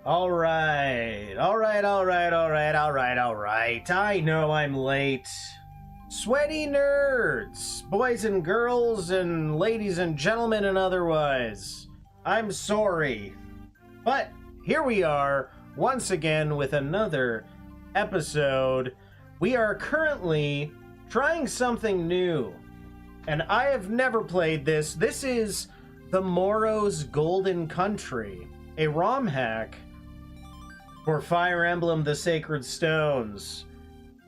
Alright. I know I'm late. Sweaty nerds, boys and girls, and ladies and gentlemen, and otherwise. I'm sorry. But here we are, once again, with another episode. We are currently trying something new. And I have never played this. This is the Morrow's Golden Country, a ROM hack for Fire Emblem the Sacred Stones.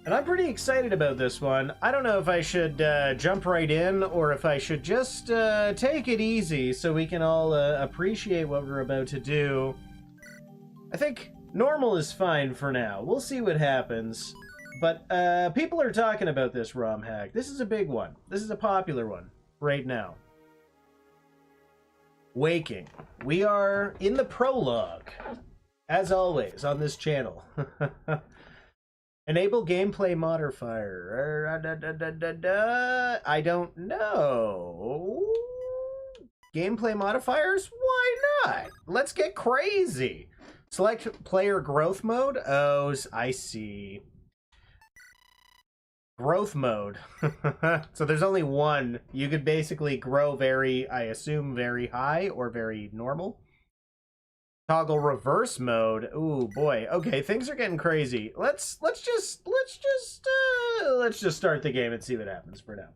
And I'm pretty excited about this one. I don't know if I should jump right in or if I should just take it easy so we can all appreciate what we're about to do. I think normal is fine for now. We'll see what happens. But people are talking about this ROM hack. This is a big one. This is a popular one right now. Waking. We are in the prologue, as always, on this channel. Enable gameplay modifier. I don't know. Gameplay modifiers? Why not? Let's get crazy. Select player growth mode. Oh, I see. Growth mode. So there's only one. You could basically grow very, I assume, very high or very normal. Toggle reverse mode. Ooh boy. Okay, things are getting crazy. Let's just start the game and see what happens for now.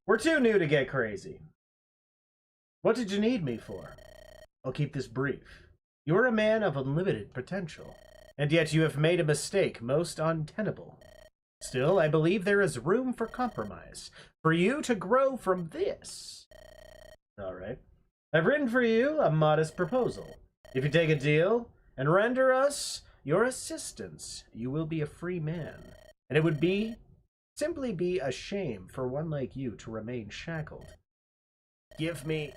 We're too new to get crazy. What did you need me for? I'll keep this brief. You're a man of unlimited potential, and yet you have made a mistake most untenable. Still, I believe there is room for compromise, for you to grow from this. Alright. I've written for you a modest proposal. If you take a deal and render us your assistance, you will be a free man. And it would simply be a shame for one like you to remain shackled. Give me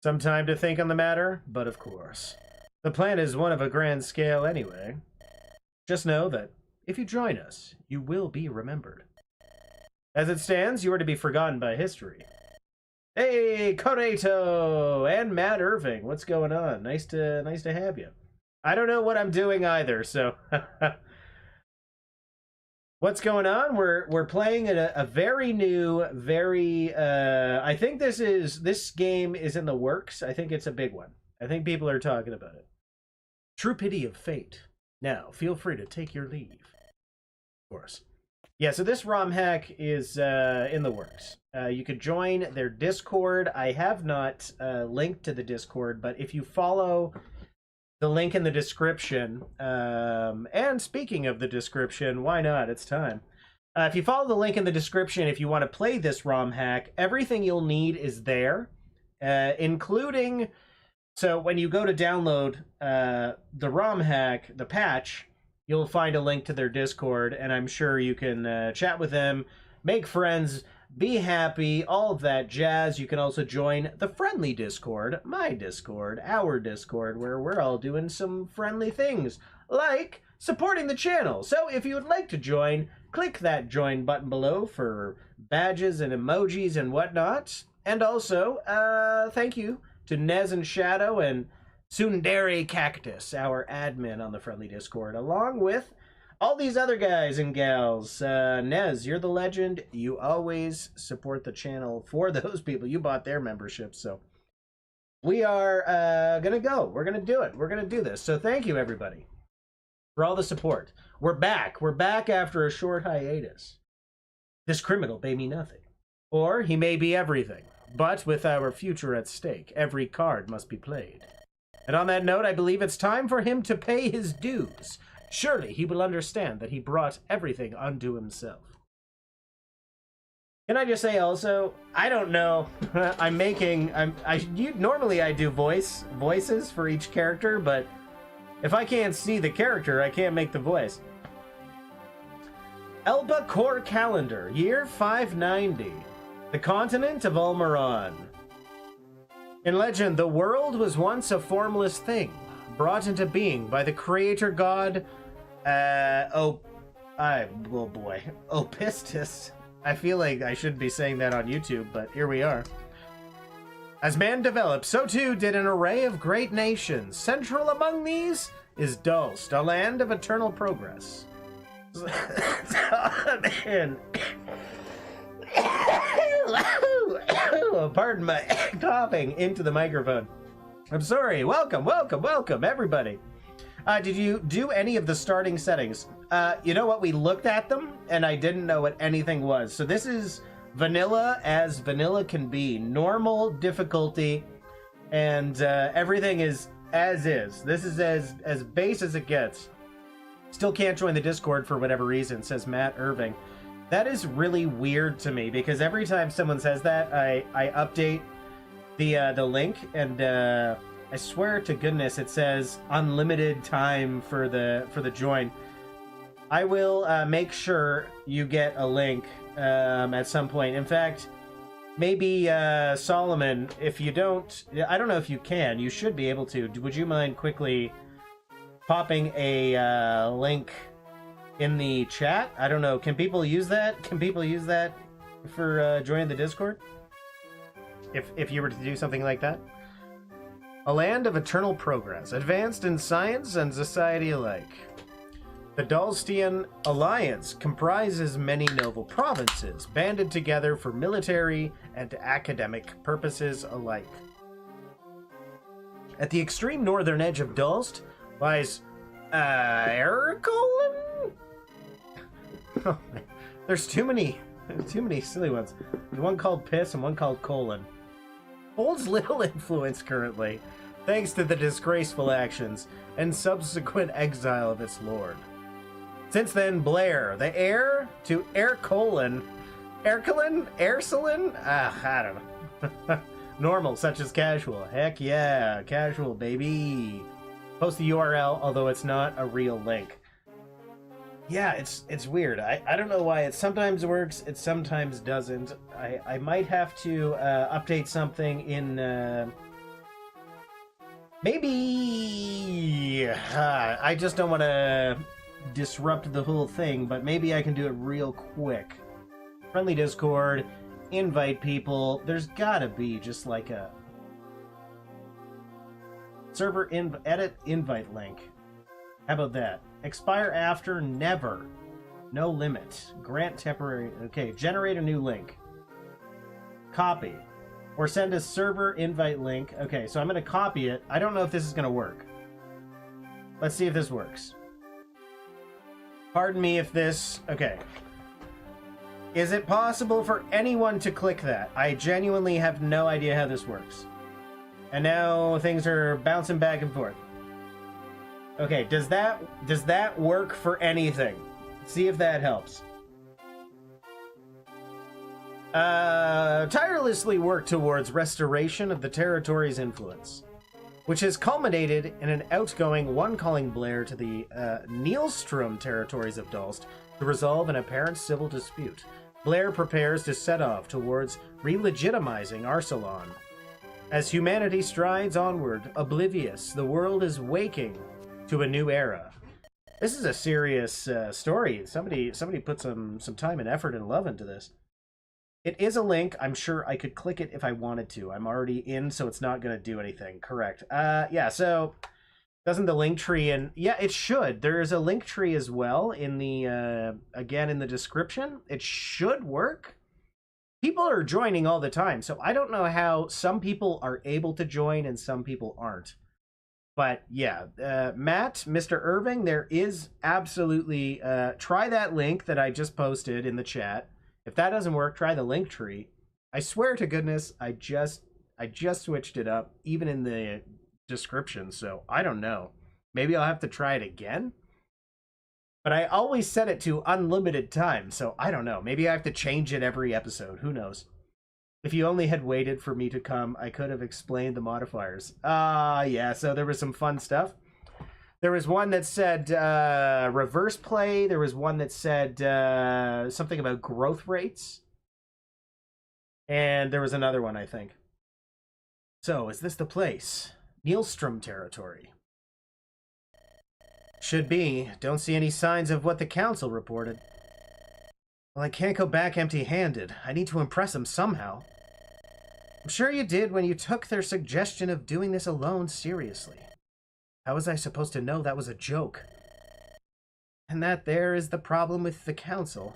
some time to think on the matter, but of course. The plan is one of a grand scale anyway. Just know that if you join us, you will be remembered. As it stands, you are to be forgotten by history. Hey, Koreto and Matt Irving, what's going on? Nice to have you. I don't know what I'm doing either, so what's going on? We're playing a very new, very I think this game is in the works. I think it's a big one. I think people are talking about it. True pity of fate. Now, feel free to take your leave. Of course. Yeah, so this ROM hack is in the works. You could join their Discord. I have not linked to the Discord, but if you follow the link in the description, and speaking of the description, why not? It's time. If you follow the link in the description, if you want to play this ROM hack, everything you'll need is there, including... So when you go to download the ROM hack, the patch, you'll find a link to their Discord, and I'm sure you can chat with them, make friends, be happy, all of that jazz. You can also join the friendly Discord, my Discord, our Discord, where we're all doing some friendly things, like supporting the channel. So if you would like to join, click that join button below for badges and emojis and whatnot. And also, thank you to Nez and Shadow and Sundari Cactus, our admin on the friendly Discord, along with all these other guys and gals. Nez, you're the legend. You always support the channel for those people. You bought their membership, so we are gonna go. We're gonna do it. We're gonna do this. So thank you, everybody, for all the support. We're back. We're back after a short hiatus. This criminal may be nothing, or he may be everything. But with our future at stake, every card must be played. And on that note, I believe it's time for him to pay his dues. Surely he will understand that he brought everything unto himself. Can I just say also, I don't know. Normally I do voices for each character, but if I can't see the character, I can't make the voice. Elba Core Calendar, year 590. The continent of Ulmaron. In legend, the world was once a formless thing, brought into being by the creator god, oh boy, Opistus. I feel like I shouldn't be saying that on YouTube, but here we are. As man developed, so too did an array of great nations. Central among these is Dulst, a land of eternal progress. Oh, man. Pardon my coughing into the microphone. I'm sorry. Welcome, welcome, welcome, everybody. Did you do any of the starting settings? You know what? We looked at them, and I didn't know what anything was. So this is vanilla as vanilla can be. Normal difficulty, and everything is as is. This is as base as it gets. Still can't join the Discord for whatever reason, says Matt Irving. That is really weird to me, because every time someone says that, I update the link, and I swear to goodness it says unlimited time for the join. I will make sure you get a link at some point. In fact, maybe Solomon, if you don't, I don't know if you can, you should be able to. Would you mind quickly popping a link in the chat? I don't know. Can people use that? Can people use that for joining the Discord? If you were to do something like that? A land of eternal progress, advanced in science and society alike. The Dulstian Alliance comprises many noble provinces, banded together for military and academic purposes alike. At the extreme northern edge of Dulst lies Ercolin? Oh, there's too many silly ones. There's one called Piss and one called Colon. Holds little influence currently, thanks to the disgraceful actions and subsequent exile of its lord. Since then, Blair, the heir to Ercolin, Ercelin? I don't know. Normal, such as casual. Heck yeah, casual, baby. Post the URL, although it's not a real link. Yeah, it's weird. I don't know why. It sometimes works, it sometimes doesn't. I might have to update something in... maybe... I just don't want to disrupt the whole thing, but maybe I can do it real quick. Friendly Discord, invite people. There's gotta be just like a server edit invite link. How about that? Expire after, never. No limit. Grant temporary. Okay, generate a new link. Copy. Or send a server invite link. Okay, so I'm going to copy it. I don't know if this is going to work. Let's see if this works. Pardon me if this... Okay. Is it possible for anyone to click that? I genuinely have no idea how this works. And now things are bouncing back and forth. Okay, does that work for anything? See if that helps. Tirelessly work towards restoration of the territory's influence, which has culminated in an outgoing one calling Blair to the Nielstrom territories of Dulst to resolve an apparent civil dispute. Blair prepares to set off towards re-legitimizing Arcelon. As humanity strides onward, oblivious, the world is waking to a new era. This is a serious story. Somebody put some time and effort and love into this. It is a link. I'm sure I could click it if I wanted to. I'm already in, so it's not going to do anything. Correct. Yeah, so doesn't the link tree and yeah, it should. There is a link tree as well in the again in the description. It should work. People are joining all the time, so I don't know how some people are able to join and some people aren't. But yeah, Matt, Mr. Irving, there is absolutely try that link that I just posted in the chat. If that doesn't work, try the link tree. I swear to goodness, I just switched it up, even in the description, so I don't know. Maybe I'll have to try it again? But I always set it to unlimited time, so I don't know. Maybe I have to change it every episode. Who knows? If you only had waited for me to come, I could have explained the modifiers. Yeah, so there was some fun stuff. There was one that said reverse play. There was one that said something about growth rates. And there was another one, I think. So, is this the place? Nielstrom territory. Should be. Don't see any signs of what the council reported. Well, I can't go back empty-handed. I need to impress them somehow. I'm sure you did when you took their suggestion of doing this alone seriously. How was I supposed to know that was a joke? And that there is the problem with the council.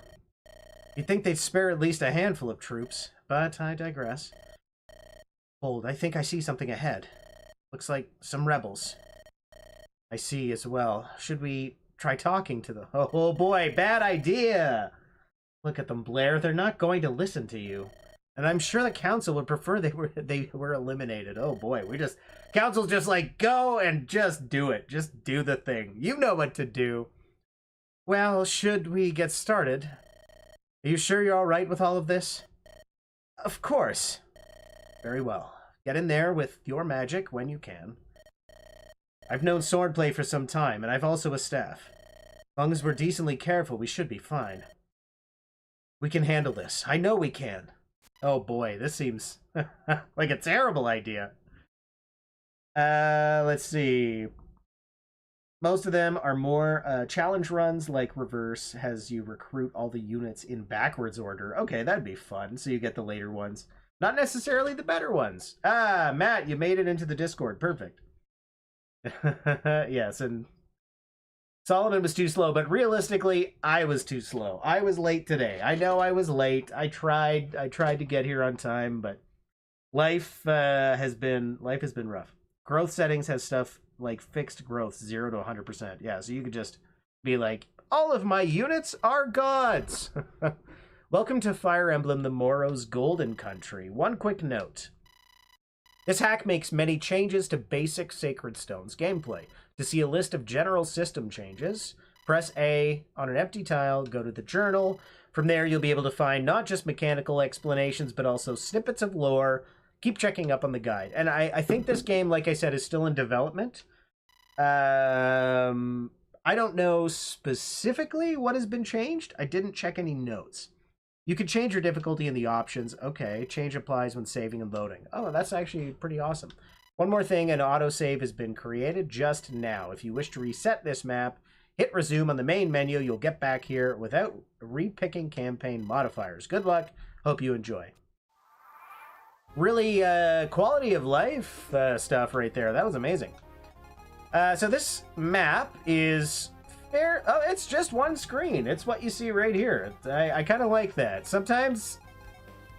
You'd think they'd spare at least a handful of troops, but I digress. Hold, I think I see something ahead. Looks like some rebels. I see as well. Should we try talking to them? Oh boy, bad idea! Look at them, Blair. They're not going to listen to you. And I'm sure the council would prefer they were eliminated. Oh boy, council's just like, go and just do it. Just do the thing. You know what to do. Well, should we get started? Are you sure you're all right with all of this? Of course. Very well. Get in there with your magic when you can. I've known swordplay for some time, and I've also a staff. As long as we're decently careful, we should be fine. We can handle this. I know we can. Oh boy, this seems like a terrible idea. Let's see. Most of them are more challenge runs, like Reverse has you recruit all the units in backwards order. Okay, that'd be fun, so you get the later ones. Not necessarily the better ones. Ah, Matt, you made it into the Discord. Perfect. Yes, and Solomon was too slow, but realistically, I was too slow. I was late today. I know I was late. I tried to get here on time, but life has been rough. Growth settings has stuff like fixed growth, 0 to 100%. Yeah, so you could just be like, all of my units are gods. Welcome to Fire Emblem, the Morrow's Golden Country. One quick note. This hack makes many changes to basic Sacred Stones gameplay. To see a list of general system changes, press A on an empty tile, go to the journal. From there, you'll be able to find not just mechanical explanations, but also snippets of lore. Keep checking up on the guide. And I think this game, like I said, is still in development. I don't know specifically what has been changed. I didn't check any notes. You can change your difficulty in the options. Okay, change applies when saving and loading. Oh, that's actually pretty awesome. One more thing, an autosave has been created just now. If you wish to reset this map, hit resume on the main menu. You'll get back here without repicking campaign modifiers. Good luck. Hope you enjoy. Really quality of life stuff right there. That was amazing. So this map is fair. Oh, it's just one screen. It's what you see right here. I kind of like that. Sometimes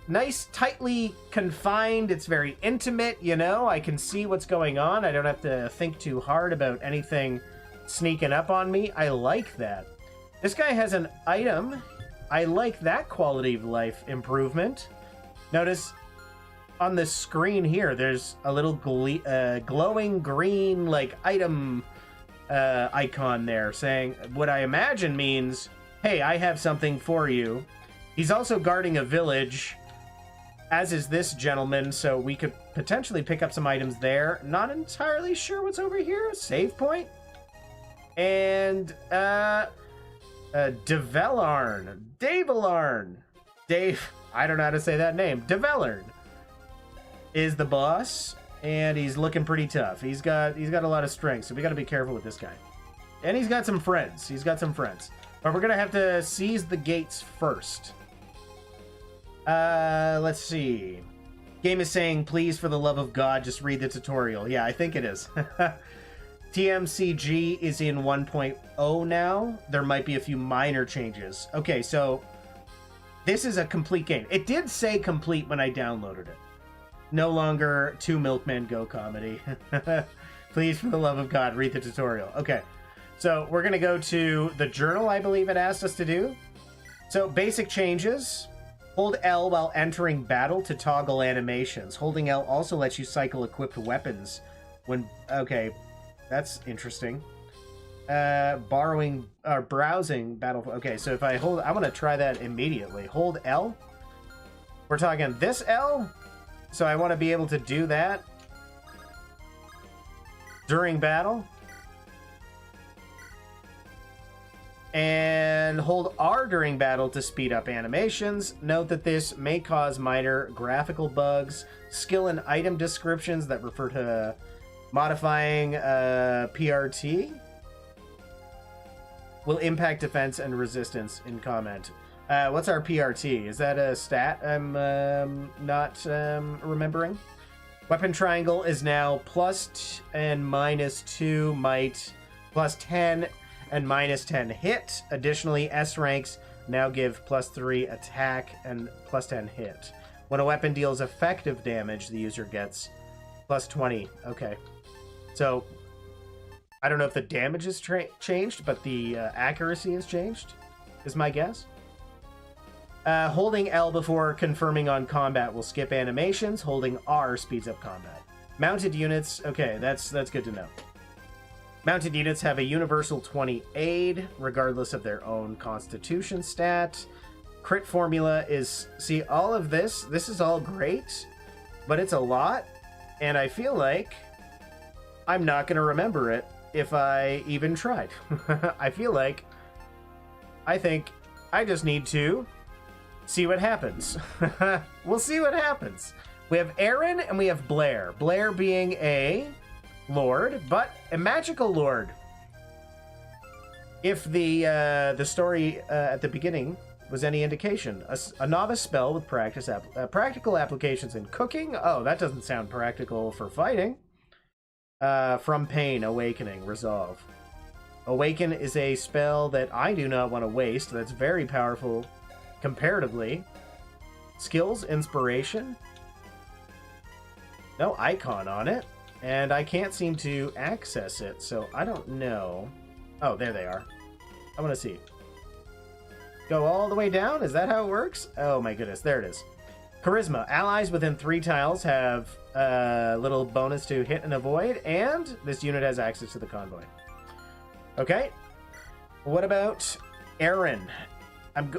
nice, tightly confined. It's very intimate, you know. I can see what's going on. I don't have to think too hard about anything sneaking up on me. I like that. This guy has an item. I like that quality of life improvement. Notice on the screen here, there's a little glowing green like item icon there saying what I imagine means, hey, I have something for you. He's also guarding a village, as is this gentleman, so we could potentially pick up some items there. Not entirely sure what's over here. Save point. And Develarn. Dave, I don't know how to say that name. Develarn is the boss, and he's looking pretty tough. He's got a lot of strength, so we got to be careful with this guy. And he's got some friends. But we're gonna have to seize the gates first. Let's see. Game is saying, please, for the love of God, just read the tutorial. Yeah, I think it is. TMCG is in 1.0 now. There might be a few minor changes. Okay, so this is a complete game. It did say complete when I downloaded it. No longer 2 Milkmen Go comedy. Please, for the love of God, read the tutorial. Okay, so we're going to go to the journal, I believe it asked us to do. So basic changes. Hold L while entering battle to toggle animations. Holding L also lets you cycle equipped weapons when... Okay, that's interesting. Browsing battle... Okay, so if I hold... I want to try that immediately. Hold L. We're talking this L? So I want to be able to do that during battle. And hold R during battle to speed up animations. Note that this may cause minor graphical bugs. Skill and item descriptions that refer to modifying PRT will impact defense and resistance in comment. What's our PRT? Is that a stat I'm not remembering? Weapon triangle is now and -2 might, +10 and -10 hit. Additionally, S ranks now give +3 attack and +10 hit. When a weapon deals effective damage, the user gets +20. Okay. So, I don't know if the damage has changed, but the accuracy has changed, is my guess. Holding L before confirming on combat will skip animations. Holding R speeds up combat. Mounted units, okay, that's good to know. Mounted units have a universal 20 aid, regardless of their own constitution stat. Crit formula is, see, all of this is all great, but it's a lot, and I feel like I'm not going to remember it if I even tried. I think I just need to see what happens. We'll see what happens. We have Aaron and we have Blair. Blair being a lord, but a magical lord. If the story at the beginning was any indication, a novice spell with practical applications in cooking. Oh, that doesn't sound practical for fighting. From pain, awakening, resolve. Awaken is a spell that I do not want to waste. That's very powerful comparatively. Skills, inspiration. No icon on it. And I can't seem to access it, so I don't know. Oh, there they are. I want to see. Go all the way down? Is that how it works? Oh my goodness, there it is. Charisma. Allies within 3 tiles have a little bonus to hit and avoid, and this unit has access to the convoy. Okay. What about Erin?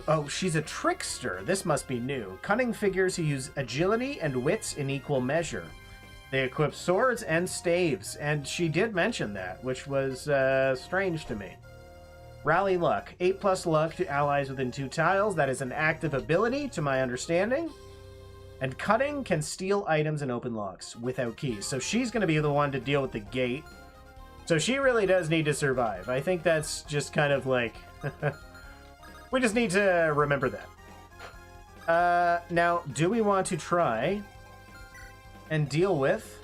Oh, she's a trickster. This must be new. Cunning figures who use agility and wits in equal measure. They equip swords and staves, and she did mention that, which was strange to me. Rally luck. 8+ luck to allies within 2 tiles. That is an active ability, to my understanding. And cutting can steal items and open locks without keys. So she's going to be the one to deal with the gate. So she really does need to survive. I think that's just kind of like... we just need to remember that. Now, do we want to try and deal with...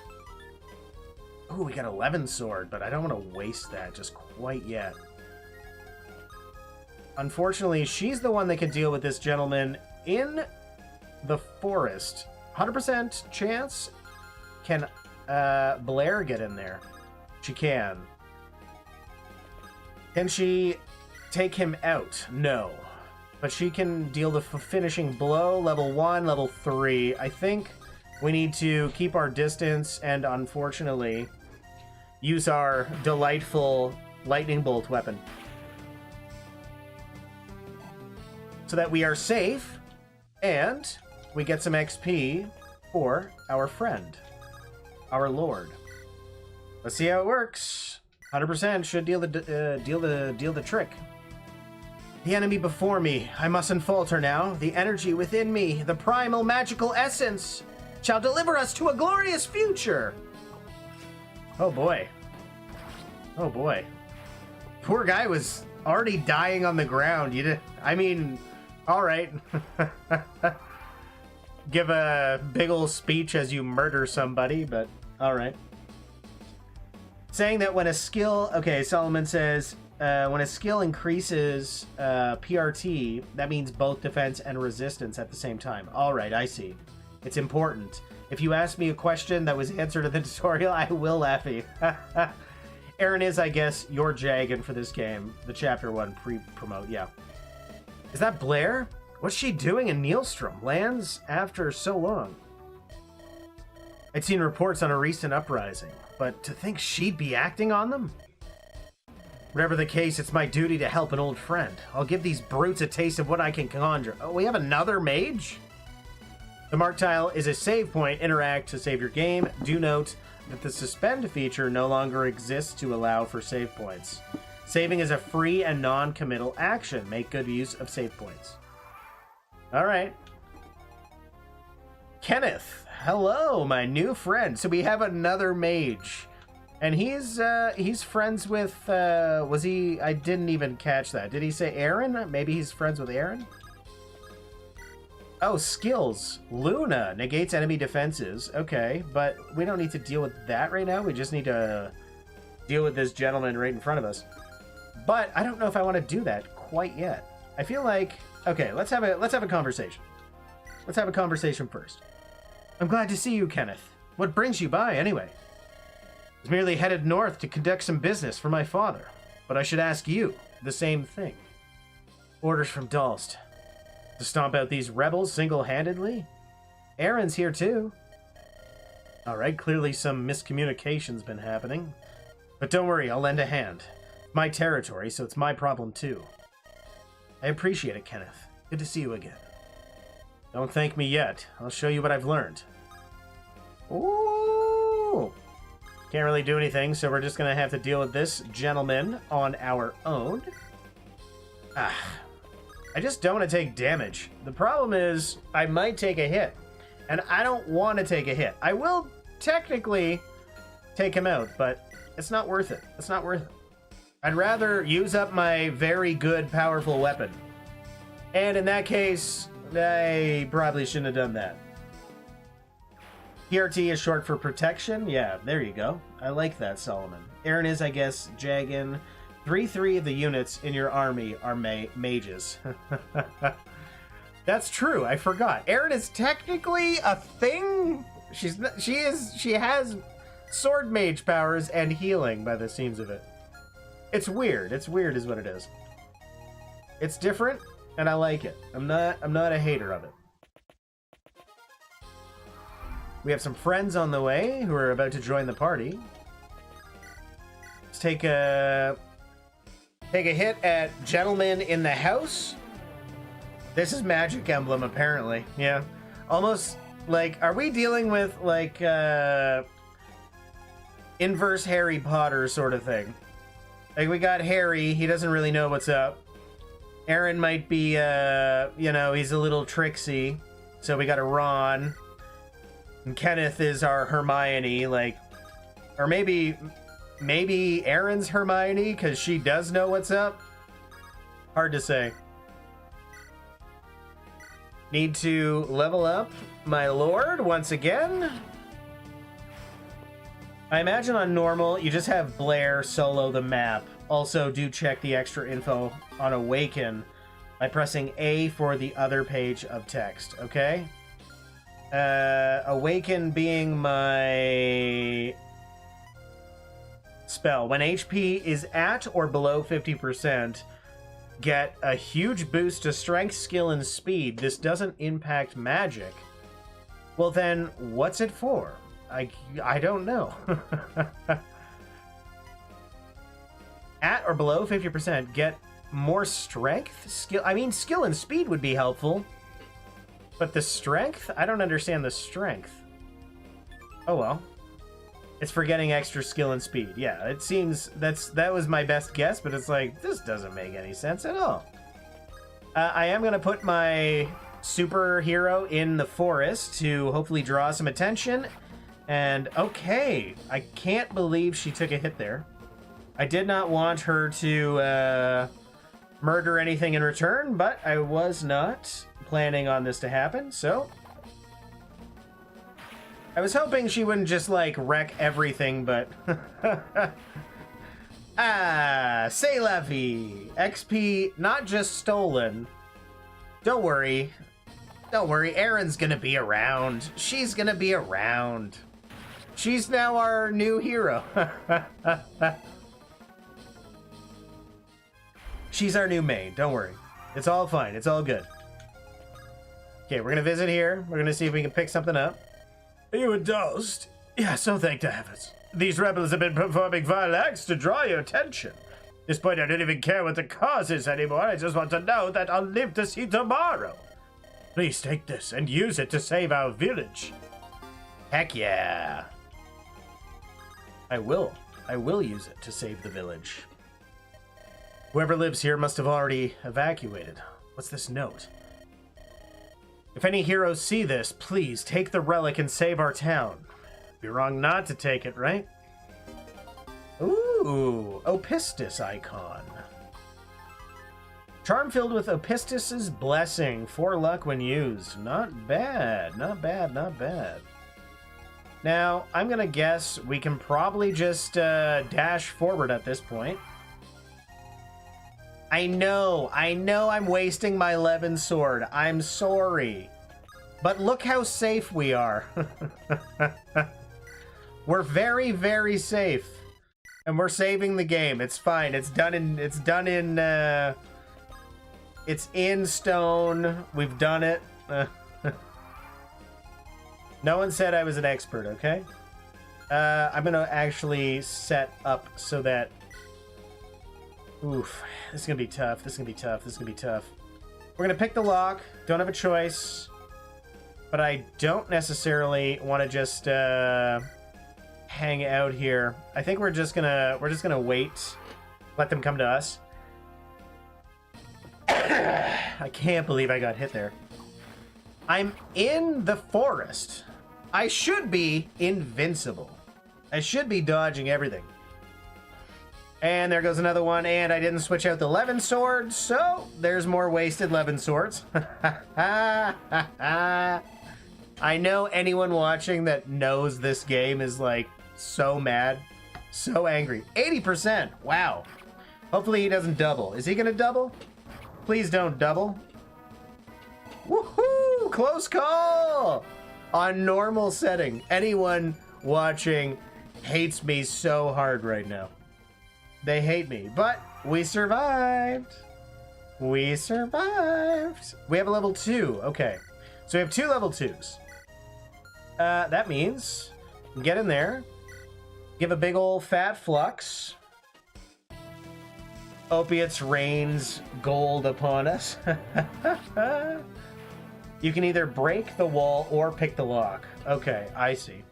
Oh, we got 11 sword, but I don't want to waste that just quite yet. Unfortunately, she's the one that can deal with this gentleman in the forest. 100% chance. Can Blair get in there? She can. Can she take him out? No. But she can deal the finishing blow. Level 1, level 3. I think we need to keep our distance and, unfortunately, use our delightful lightning bolt weapon. So that we are safe, and we get some XP for our friend, our lord. Let's see how it works. 100% should deal the trick. The enemy before me, I mustn't falter now. The energy within me, the primal magical essence, shall deliver us to a glorious future. Oh boy. Oh boy. Poor guy was already dying on the ground. I mean, all right. Give a big ol' speech as you murder somebody, but all right. Saying that when a skill... Okay, Solomon says, when a skill increases PRT, that means both defense and resistance at the same time. All right, I see. It's important. If you ask me a question that was answered in the tutorial, I will laugh at you. Aaron is, I guess, your Jagan for this game. The Chapter 1 pre-promote, yeah. Is that Blair? What's she doing in Nielstrom? Lands after so long. I'd seen reports on a recent uprising, but to think she'd be acting on them? Whatever the case, it's my duty to help an old friend. I'll give these brutes a taste of what I can conjure. Oh, we have another mage? The mark tile is a save point. Interact to save your game. Do note that the suspend feature no longer exists to allow for save points. Saving is a free and non-committal action. Make good use of save points. All right. Kenneth, hello, my new friend. So we have another mage, and he's friends with. Was he? I didn't even catch that. Did he say Aaron? Maybe he's friends with Aaron. Oh, skills. Luna negates enemy defenses. Okay, but we don't need to deal with that right now. We just need to deal with this gentleman right in front of us. But I don't know if I want to do that quite yet. I feel like, okay, let's have a conversation. Let's have a conversation first. I'm glad to see you, Kenneth. What brings you by anyway? I was merely headed north to conduct some business for my father, but I should ask you the same thing. Orders from Dalst. To stomp out these rebels single-handedly? Aaron's here too. Alright, clearly some miscommunication's been happening. But don't worry, I'll lend a hand. My territory, so it's my problem too. I appreciate it, Kenneth. Good to see you again. Don't thank me yet. I'll show you what I've learned. Ooh! Can't really do anything, so we're just gonna have to deal with this gentleman on our own. I just don't want to take damage. The problem is, I might take a hit. And I don't want to take a hit. I will technically take him out, but it's not worth it. It's not worth it. I'd rather use up my very good, powerful weapon. And in that case, I probably shouldn't have done that. PRT is short for protection. Yeah, there you go. I like that, Solomon. Aaron is, I guess, Jagan. 3 of the units in your army are mages. That's true. I forgot. Aaron is technically a thing. She has sword mage powers and healing by the seams of it. It's weird. It's weird is what it is. It's different and I like it. I'm not a hater of it. We have some friends on the way who are about to join the party. Let's take a hit at Gentleman in the House. This is Magic Emblem, apparently. Yeah. Almost like, are we dealing with like inverse Harry Potter sort of thing? Like, we got Harry, he doesn't really know what's up. Aaron might be, you know, he's a little tricksy. So we got a Ron. And Kenneth is our Hermione, like, or maybe Aaron's Hermione, because she does know what's up. Hard to say. Need to level up my lord once again. I imagine on normal, you just have Blair solo the map. Also, do check the extra info on Awaken by pressing A for the other page of text, okay? Awaken being my spell. When HP is at or below 50%, get a huge boost to strength, skill, and speed. This doesn't impact magic. Well then, what's it for? I don't know. At or below 50%, get more strength? Skill. I mean, skill and speed would be helpful. But the strength? I don't understand the strength. Oh well. It's for getting extra skill and speed. Yeah, it seems that was my best guess, but it's like, this doesn't make any sense at all. I am going to put my superhero in the forest to hopefully draw some attention. And okay, I can't believe she took a hit there. I did not want her to murder anything in return, but I was not planning on this to happen, so I was hoping she wouldn't just, like, wreck everything, but c'est la vie. XP not just stolen. Don't worry, Erin's gonna be around. She's gonna be around. She's now our new hero. She's our new main, don't worry. It's all fine, it's all good. Okay, we're gonna visit here. We're gonna see if we can pick something up. Are you a Dalst? Yeah, so thank the heavens. These rebels have been performing vile acts to draw your attention. At this point, I don't even care what the cause is anymore. I just want to know that I'll live to see tomorrow. Please take this and use it to save our village. Heck yeah. I will use it to save the village. Whoever lives here must have already evacuated. What's this note? If any heroes see this, please take the relic and save our town. It'd be wrong not to take it, right? Ooh, Opistus icon. Charm filled with Opistus's blessing. 4 luck when used. Not bad. Not bad. Not bad. Now, I'm gonna guess we can probably just dash forward at this point. I know I'm wasting my Levin sword. I'm sorry. But look how safe we are. We're very, very safe. And we're saving the game. It's fine. It's in stone. We've done it. No one said I was an expert, okay? I'm gonna actually set up so that... Oof. This is gonna be tough. This is gonna be tough. This is gonna be tough. We're gonna pick the lock. Don't have a choice. But I don't necessarily want to just hang out here. I think we're just gonna wait. Let them come to us. I can't believe I got hit there. I'm in the forest. I should be invincible. I should be dodging everything. And there goes another one, and I didn't switch out the Levin sword, so there's more wasted Levin swords. I know anyone watching that knows this game is like so mad, so angry. 80%, wow. Hopefully he doesn't double. Is he gonna double? Please don't double. Woohoo! Close call! On normal setting. Anyone watching hates me so hard right now. They hate me, but we survived. We survived. We have a level 2. Okay. So we have 2 level 2s. That means get in there, give a big old fat flux. Opiates rains gold upon us. You can either break the wall or pick the lock. Okay, I see.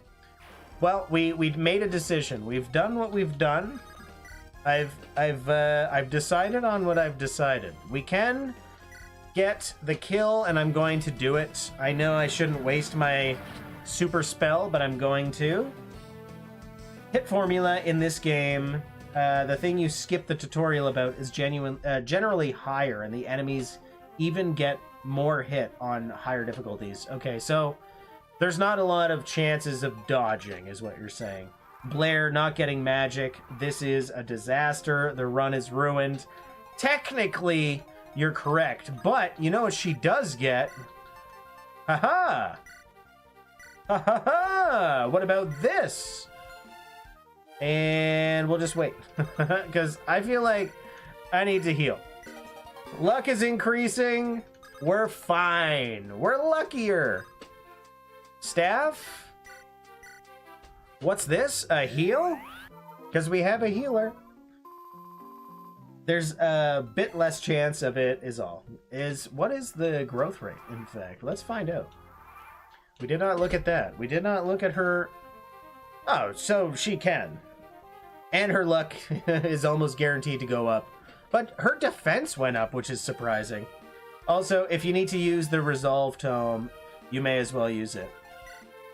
Well, we've made a decision. We've done what we've done. I've decided on what I've decided. We can get the kill, and I'm going to do it. I know I shouldn't waste my super spell, but I'm going to. Hit formula in this game. The thing you skip the tutorial about is generally higher, and the enemies even get more hit on higher difficulties. Okay, so there's not a lot of chances of dodging, is what you're saying. Blair not getting magic. This is a disaster. The run is ruined. Technically, you're correct, but you know what she does get? Haha! Ha ha ha! What about this? And we'll just wait. Because I feel like I need to heal. Luck is increasing. We're fine. We're luckier. Staff? What's this? A heal? Because we have a healer. There's a bit less chance of it is all. What is the growth rate, in fact? Let's find out. We did not look at that. We did not look at her... Oh, so she can. And her luck is almost guaranteed to go up. But her defense went up, which is surprising. Also, if you need to use the Resolve Tome, you may as well use it.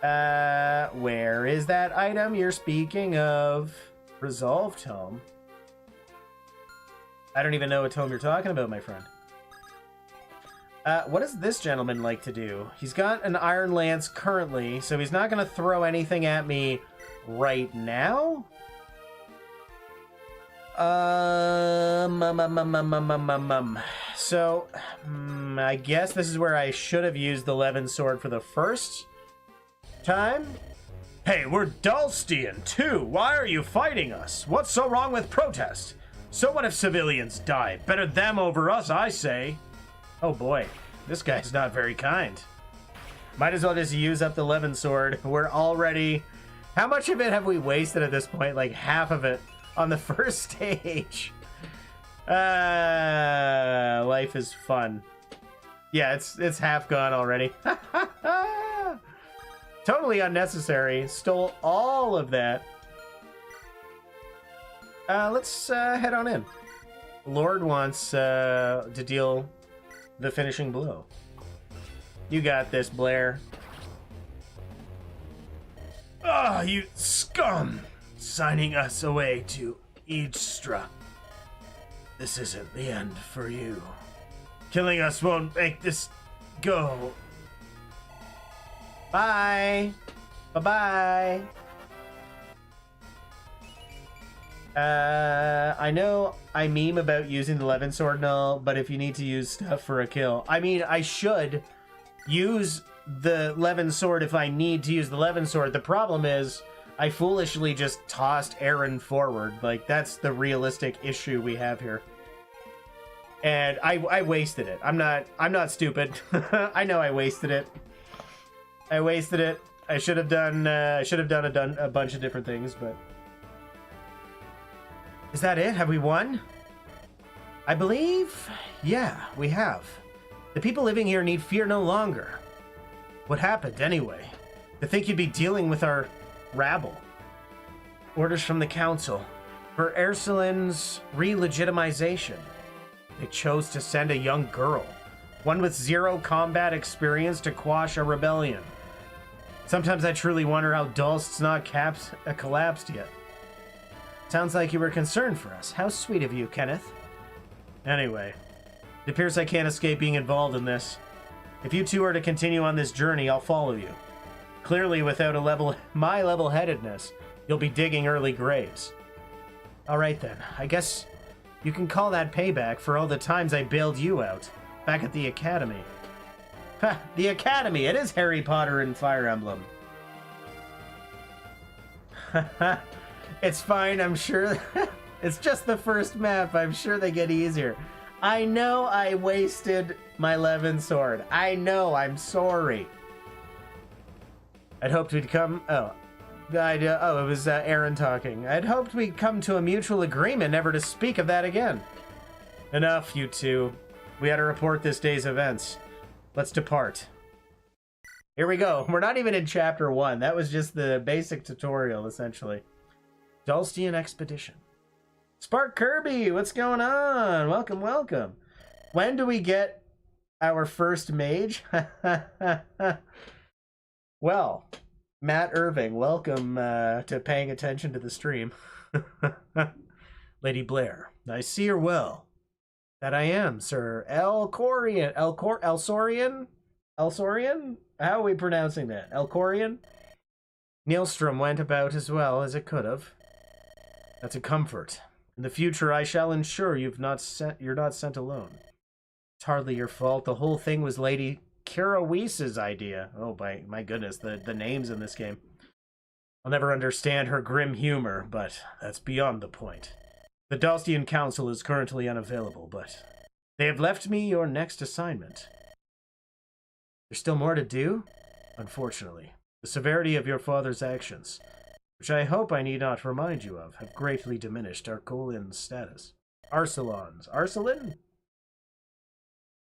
Where is that item you're speaking of? Resolve Tome? I don't even know what tome you're talking about, my friend. What does this gentleman like to do? He's got an Iron Lance currently, so he's not going to throw anything at me right now. So, I guess this is where I should have used the Levin sword for the first time. Hey, we're Dulstian too. Why are you fighting us? What's so wrong with protest? So what if civilians die? Better them over us, I say. Oh boy, this guy's not very kind. Might as well just use up the Levin sword. We're already... How much of it have we wasted at this point? Like half of it on the first stage. Life is fun. Yeah, it's half gone already. Totally unnecessary. Stole all of that. Let's head on in. Lord wants to deal the finishing blow. You got this, Blair. Ah, you scum! Signing us away to Eadstra. This isn't the end for you. Killing us won't make this go. Bye. Bye-bye. I know I meme about using the Levin sword and all, but if you need to use stuff for a kill, I mean, I should use the Levin sword if I need to use the Levin sword. The problem is I foolishly just tossed Aaron forward. Like, that's the realistic issue we have here. And I wasted it. I'm not stupid. I know I wasted it. I wasted it. I should have done a bunch of different things, but is that it? Have we won? I believe, yeah, we have. The people living here need fear no longer. What happened anyway? To think you'd be dealing with our rabble. Orders from the council for Ursulin's re-legitimization. They chose to send a young girl, one with zero combat experience, to quash a rebellion. Sometimes I truly wonder how Dulst's not collapsed yet. Sounds like you were concerned for us. How sweet of you, Kenneth. Anyway, it appears I can't escape being involved in this. If you two are to continue on this journey, I'll follow you. Clearly, without my level-headedness, you'll be digging early graves. Alright then, I guess you can call that payback for all the times I bailed you out, back at the Academy. Ha! The Academy! It is Harry Potter and Fire Emblem. It's fine, I'm sure. It's just the first map. I'm sure they get easier. I know I wasted my Levin sword. I know, I'm sorry. I'd hoped we'd come... Oh, it was Aaron talking. I'd hoped we'd come to a mutual agreement never to speak of that again. Enough, you two. We had to report this day's events. Let's depart. Here we go. We're not even in chapter 1. That was just the basic tutorial, essentially. Dulstian Expedition. Spark Kirby, what's going on? Welcome, welcome. When do we get our first mage? Well, Matt Irving, welcome to paying attention to the stream. Lady Blair, I see her well. That I am, sir. Elcorian. Elsorian? How are we pronouncing that? Elcorian? Nielstrom went about as well as it could have. That's a comfort. In the future, I shall ensure you're not sent alone. It's hardly your fault. The whole thing was Lady Kirawise's idea. Oh, my goodness, the names in this game. I'll never understand her grim humor, but that's beyond the point. The Dulstian Council is currently unavailable, but they have left me your next assignment. There's still more to do? Unfortunately, the severity of your father's actions, which I hope I need not remind you of, have greatly diminished Arcolin's status. Arcelin?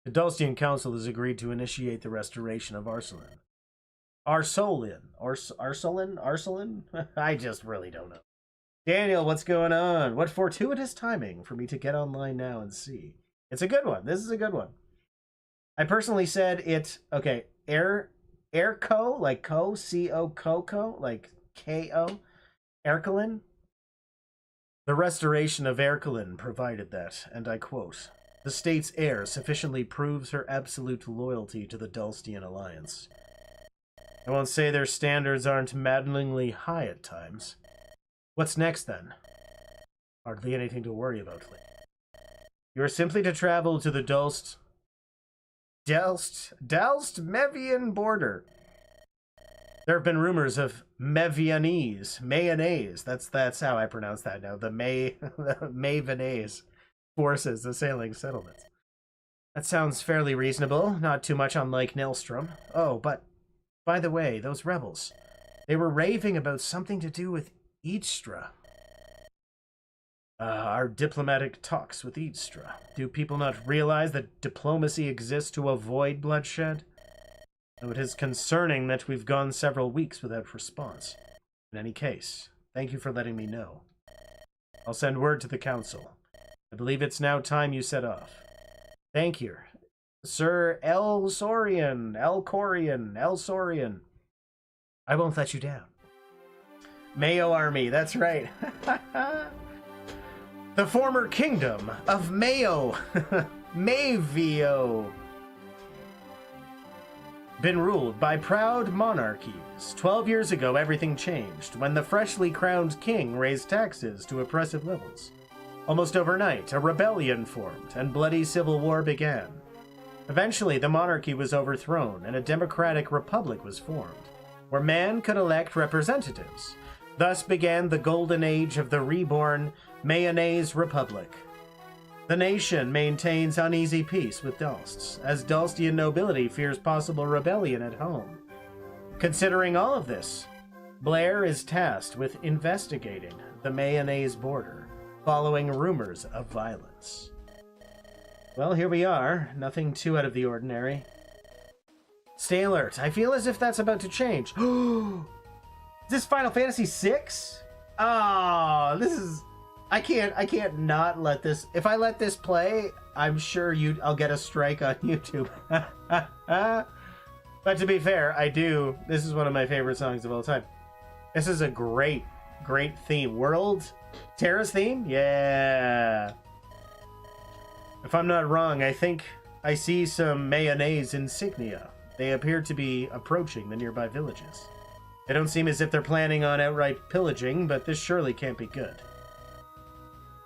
The Dulstian Council has agreed to initiate the restoration of Arcelin. Arcelin? I just really don't know. Daniel, what's going on? What fortuitous timing for me to get online now and see. It's a good one. This is a good one. I personally said it, okay, Airco, like Co, C-O, Coco, like K-O, Erkelin. The restoration of Erkelin provided that, and I quote, the state's heir sufficiently proves her absolute loyalty to the Dulstian alliance. I won't say their standards aren't maddeningly high at times. What's next, then? Hardly anything to worry about. You are simply to travel to the Dalst-Mevian border. There have been rumors of mayonnaise. That's how I pronounce that now. The Mavenese forces assailing settlements. That sounds fairly reasonable. Not too much unlike Nelstrom. Oh, but by the way, those rebels. They were raving about something to do with Eadstra. Our diplomatic talks with Eadstra. Do people not realize that diplomacy exists to avoid bloodshed? Though it is concerning that we've gone several weeks without response. In any case, thank you for letting me know. I'll send word to the council. I believe it's now time you set off. Thank you. Sir Elsorian. I won't let you down. Mayo Army, that's right. The former kingdom of Mayo. Mavio been ruled by proud monarchies. 12 years ago, everything changed when the freshly crowned king raised taxes to oppressive levels. Almost overnight, a rebellion formed and bloody civil war began. Eventually, the monarchy was overthrown and a democratic republic was formed, where man could elect representatives. Thus began the golden age of the reborn Mayonnaise Republic. The nation maintains uneasy peace with Dulsts, as Dulstian nobility fears possible rebellion at home. Considering all of this, Blair is tasked with investigating the Mayonnaise border, following rumors of violence. Well, here we are. Nothing too out of the ordinary. Stay alert. I feel as if that's about to change. Is this Final Fantasy VI? Oh, this is... I can't not let this... If I let this play, I'm sure I'll get a strike on YouTube. But to be fair, I do. This is one of my favorite songs of all time. This is a great, great theme. Terra's theme? Yeah. If I'm not wrong, I think I see some mayonnaise insignia. They appear to be approaching the nearby villages. They don't seem as if they're planning on outright pillaging, but this surely can't be good.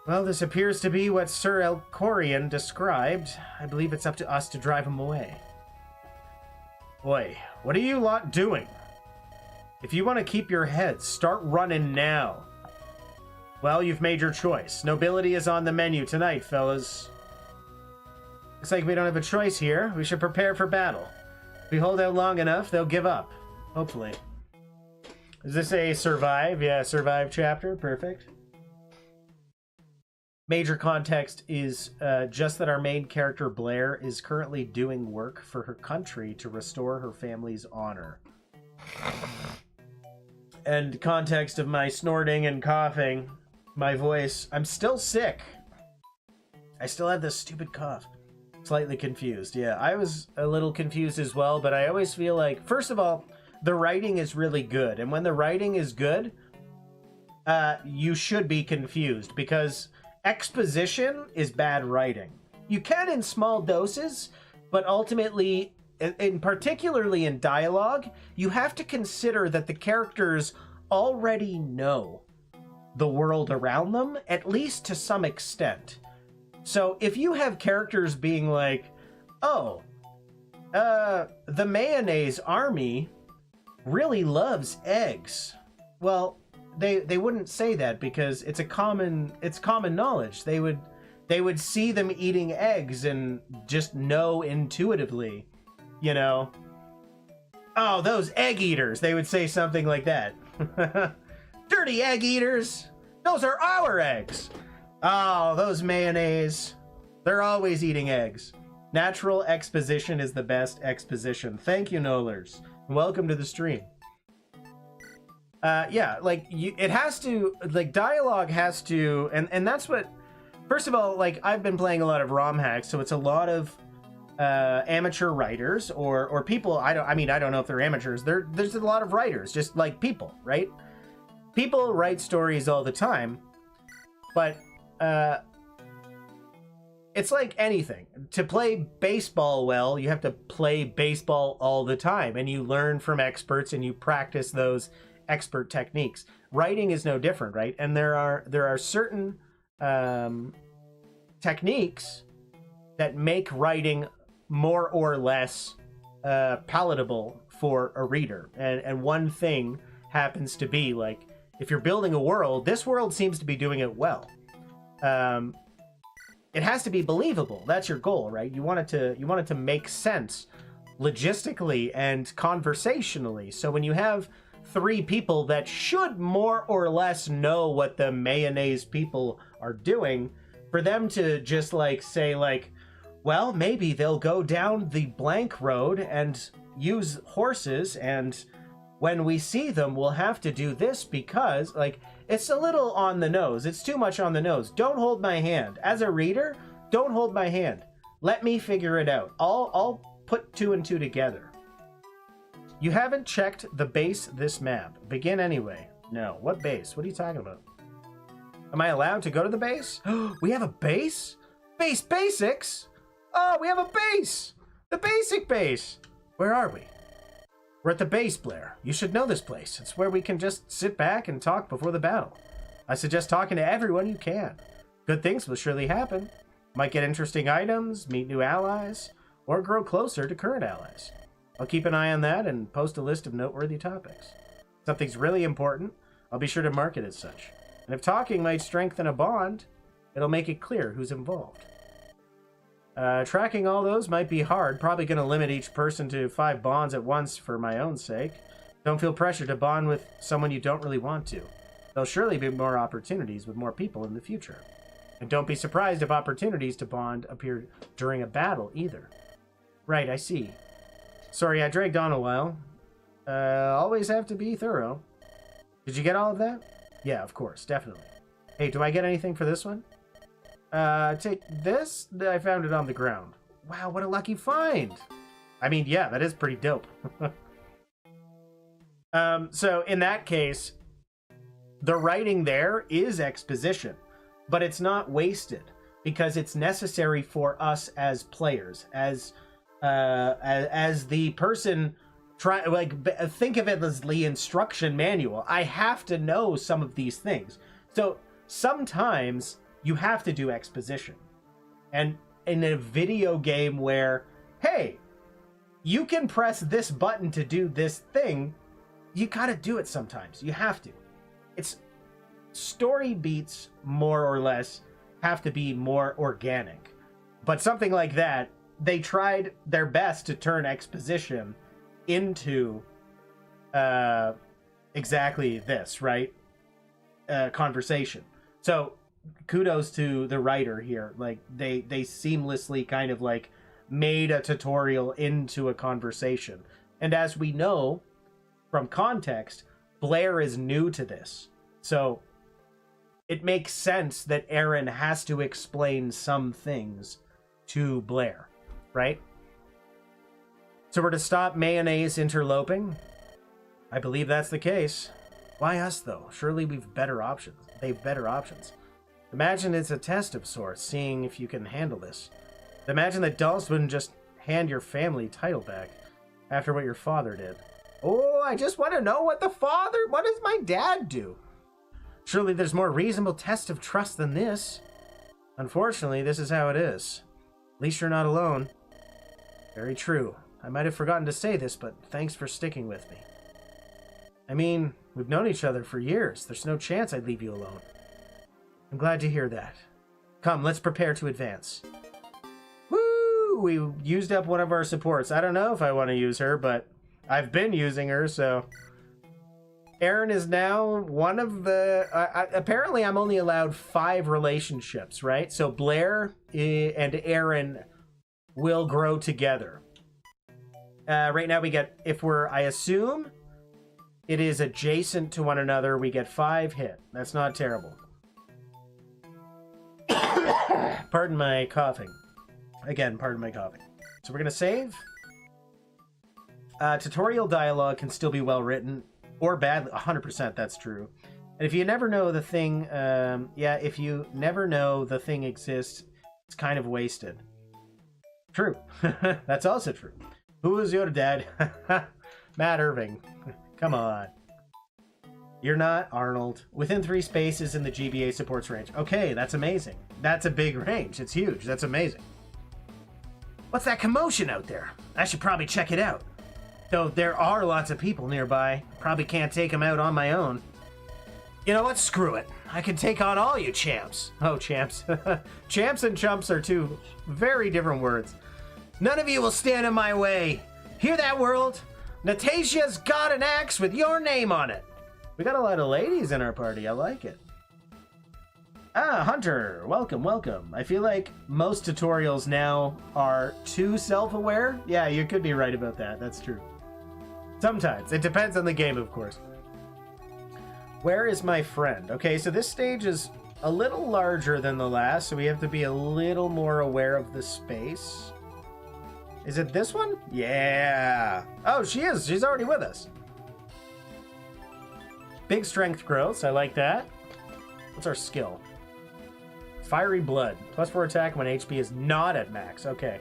Well, this appears to be what Sir Elcorian described. I believe it's up to us to drive him away. Boy, what are you lot doing? If you want to keep your heads, start running now. Well, you've made your choice. Nobility is on the menu tonight, fellas. Looks like we don't have a choice here. We should prepare for battle. If we hold out long enough, they'll give up. Hopefully. Is this a survive? Yeah, survive chapter. Perfect. Major context is just that our main character, Blair, is currently doing work for her country to restore her family's honor. And context of my snorting and coughing, my voice, I'm still sick. I still have this stupid cough. Slightly confused. Yeah, I was a little confused as well, but I always feel like, first of all, the writing is really good. And when the writing is good, you should be confused because exposition is bad writing. You can in small doses, but ultimately, particularly in dialogue, you have to consider that the characters already know the world around them, at least to some extent. So if you have characters being like, oh, the mayonnaise army really loves eggs. Well, they wouldn't say that because it's common knowledge. They would see them eating eggs and just know intuitively, you know, oh, those egg eaters. They would say something like that. Dirty egg eaters. Those are our eggs. Oh, those mayonnaise. They're always eating eggs. Natural exposition is the best exposition. Thank you, Nolers. Welcome to the stream. Yeah, like, it has to, like, dialogue has to, and that's what, first of all, like, I've been playing a lot of romhack, so it's a lot of amateur writers, or people, I don't know if they're amateurs, there's a lot of writers, just like people, right? People write stories all the time, but, it's like anything. To play baseball well, you have to play baseball all the time, and you learn from experts, and you practice those expert techniques. Writing is no different, right? And there are certain techniques that make writing more or less palatable for a reader. And one thing happens to be, like, if you're building a world, this world seems to be doing it well. It has to be believable. That's your goal, right? You want it to make sense logistically and conversationally. So when you have three people that should more or less know what the mayonnaise people are doing, for them to just like say like, well, maybe they'll go down the blank road and use horses, and when we see them, we'll have to do this because, like, it's a little on the nose. It's too much on the nose. Don't hold my hand. As a reader, don't hold my hand. Let me figure it out. I'll put two and two together. You haven't checked the base this map. Begin anyway. No. What base? What are you talking about? Am I allowed to go to the base? We have a base? Base basics? Oh, we have a base! The basic base! Where are we? We're at the base, Blair. You should know this place. It's where we can just sit back and talk before the battle. I suggest talking to everyone you can. Good things will surely happen. Might get interesting items, meet new allies, or grow closer to current allies. I'll keep an eye on that and post a list of noteworthy topics. If something's really important, I'll be sure to mark it as such. And if talking might strengthen a bond, it'll make it clear who's involved. Tracking all those might be hard. Probably going to limit each person to 5 bonds at once for my own sake. Don't feel pressure to bond with someone you don't really want to. There'll surely be more opportunities with more people in the future. And don't be surprised if opportunities to bond appear during a battle either. Right, I see. Sorry, I dragged on a while. Always have to be thorough. Did you get all of that? Yeah, of course, definitely. Hey, do I get anything for this one? Take this? I found it on the ground. Wow, what a lucky find! I mean, yeah, that is pretty dope. So in that case, the writing there is exposition, but it's not wasted because it's necessary for us as players, as the person think of it as the instruction manual. I have to know some of these things. So sometimes you have to do exposition. And in a video game where, hey, you can press this button to do this thing, you gotta do it sometimes. You have to. It's story beats, more or less, have to be more organic. But something like that, they tried their best to turn exposition into exactly this, right? Conversation. So kudos to the writer here. Like they seamlessly kind of like made a tutorial into a conversation. And as we know from context, Blair is new to this. So it makes sense that Aaron has to explain some things to Blair, right? So we're to stop mayonnaise interloping? I believe that's the case. Why us, though? Surely we've better options. They've better options. Imagine it's a test of sorts, seeing if you can handle this. Imagine that Dulce wouldn't just hand your family title back after what your father did. Oh, I just want to know what does my dad do? Surely there's more reasonable test of trust than this. Unfortunately, this is how it is. At least you're not alone. Very true. I might have forgotten to say this, but thanks for sticking with me. I mean, we've known each other for years. There's no chance I'd leave you alone. I'm glad to hear that. Come, let's prepare to advance. Woo! We used up one of our supports. I don't know if I want to use her, but I've been using her, so... Aaron is now one of the... apparently, I'm only allowed 5 relationships, right? So Blair and Aaron will grow together. Right now, we get... I assume it is adjacent to one another, we get 5 hit. That's not terrible. Pardon my coughing. Again, pardon my coughing. So we're going to save. Tutorial dialogue can still be well written. Or badly. 100% that's true. And if you never know the thing... if you never know the thing exists, it's kind of wasted. True. That's also true. Who is your dad? Matt Irving. Come on. You're not Arnold. Within 3 spaces in the GBA supports range. Okay, that's amazing. That's a big range. It's huge. That's amazing. What's that commotion out there? I should probably check it out. Though there are lots of people nearby. Probably can't take them out on my own. You know what? Screw it. I can take on all you champs. Oh, champs. Champs and chumps are 2 very different words. None of you will stand in my way. Hear that, world? Natasia's got an axe with your name on it. We got a lot of ladies in our party. I like it. Ah, Hunter. Welcome, welcome. I feel like most tutorials now are too self-aware. Yeah, you could be right about that. That's true. Sometimes. It depends on the game, of course. Where is my friend? Okay, so this stage is a little larger than the last, so we have to be a little more aware of the space. Is it this one? Yeah. Oh, she is. She's already with us. Big strength growth. I like that. What's our skill? Fiery Blood. +4 attack when HP is not at max. Okay.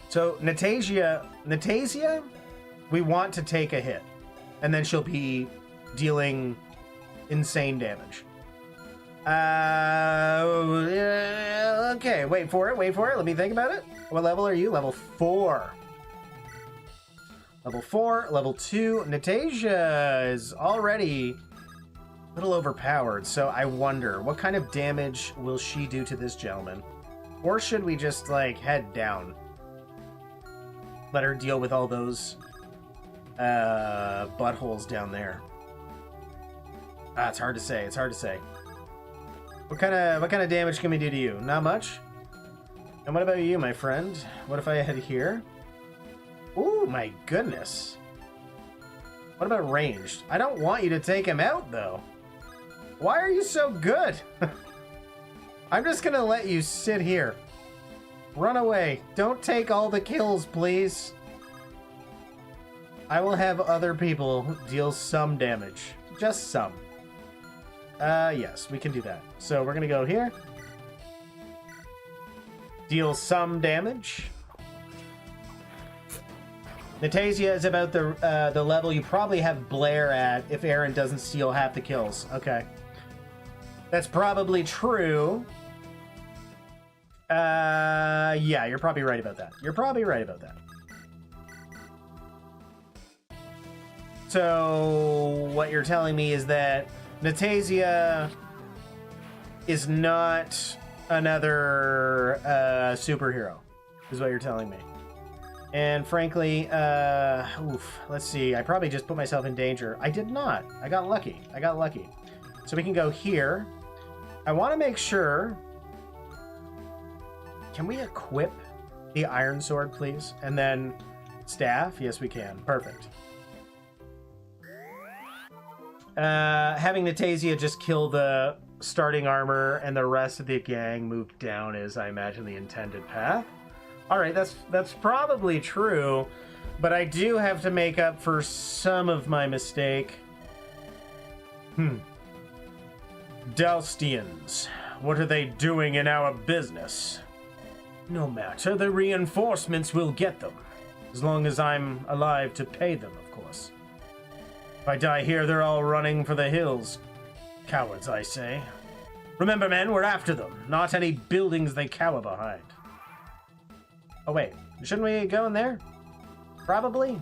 So, Natasia, we want to take a hit. And then she'll be dealing insane damage. Okay, wait for it. Let me think about it. What level are you? Level 4. Level 4, level 2. Natasia is already a little overpowered, so I wonder, what kind of damage will she do to this gentleman? Or should we just, like, head down? Let her deal with all those buttholes down there. It's hard to say. What kind of damage can we do to you? Not much? And what about you, my friend? What if I head here? Ooh, my goodness. What about ranged? I don't want you to take him out, though. Why are you so good? I'm just gonna let you sit here. Run away. Don't take all the kills, please. I will have other people deal some damage. Just some. Yes, we can do that. So we're gonna go here. Deal some damage. Natasia is about the level you probably have Blair at if Aaron doesn't steal half the kills. Okay. That's probably true. Yeah, you're probably right about that. So, what you're telling me is that Natasia is not another superhero, is what you're telling me. And frankly, let's see, I probably just put myself in danger. I did not. I got lucky. So we can go here. I want to make sure... Can we equip the iron sword, please? And then staff? Yes, we can. Perfect. Having Natasia just kill the starting armor and the rest of the gang move down is, I imagine, the intended path. Alright, that's probably true, but I do have to make up for some of my mistake. Dalstians, what are they doing in our business? No matter, the reinforcements will get them. As long as I'm alive to pay them, of course. If I die here, they're all running for the hills. Cowards, I say. Remember, men, we're after them, not any buildings they cower behind. Oh, wait. Shouldn't we go in there? Probably?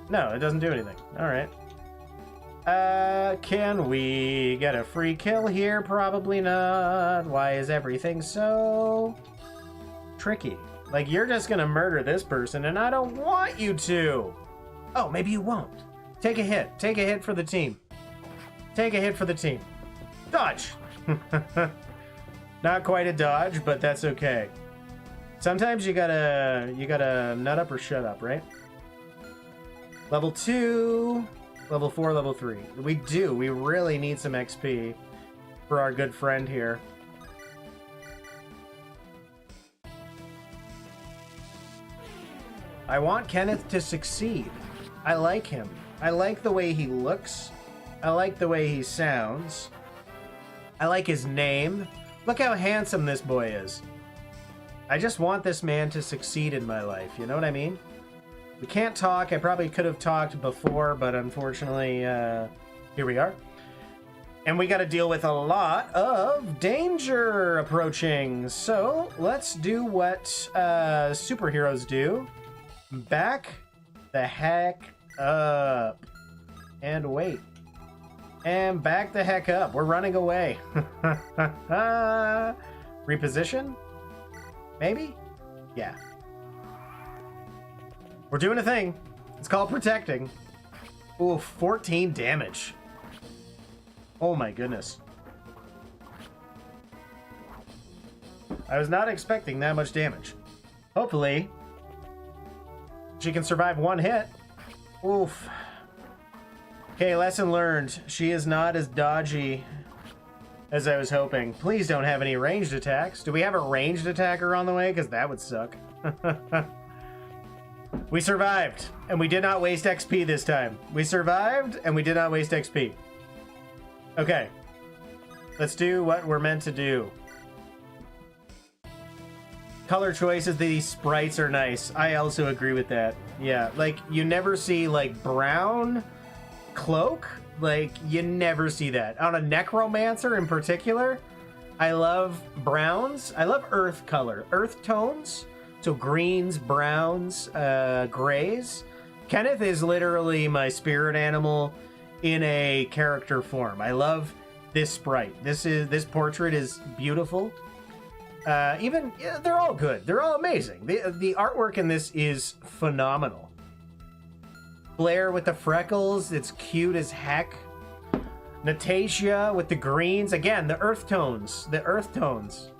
No, it doesn't do anything. Alright. Can we get a free kill here? Probably not. Why is everything so tricky? Like, you're just gonna murder this person, and I don't want you to! Oh, maybe you won't. Take a hit. Take a hit for the team. Take a hit for the team. Dodge! Not quite a dodge, but that's okay. Sometimes you gotta nut up or shut up, right? Level 2, level 4, level 3. We really need some XP for our good friend here. I want Kenneth to succeed. I like him. I like the way he looks. I like the way he sounds. I like his name. Look how handsome this boy is. I just want this man to succeed in my life, you know what I mean? We can't talk. I probably could have talked before, but unfortunately, here we are. And we got to deal with a lot of danger approaching. So let's do what superheroes do. Back the heck up. And wait. And back the heck up. We're running away. Reposition? Maybe? Yeah. We're doing a thing. It's called protecting. Ooh, 14 damage. Oh my goodness. I was not expecting that much damage. Hopefully, she can survive one hit. Oof. Okay, lesson learned. She is not as dodgy as I was hoping. Please don't have any ranged attacks. Do we have a ranged attacker on the way? Because that would suck. We survived, and we did not waste XP this time. We survived, and we did not waste XP. Okay. Let's do what we're meant to do. Color choices, these sprites are nice. I also agree with that. Yeah, like, you never see, like, brown cloak. Like, you never see that. On a necromancer in particular, I love browns. I love earth color. Earth tones. So greens, browns, grays. Kenneth is literally my spirit animal in a character form. I love this sprite. This portrait is beautiful. They're all good. They're all amazing. The artwork in this is phenomenal. Blair with the freckles, it's cute as heck. Natasha with the greens, again, the earth tones. The earth tones.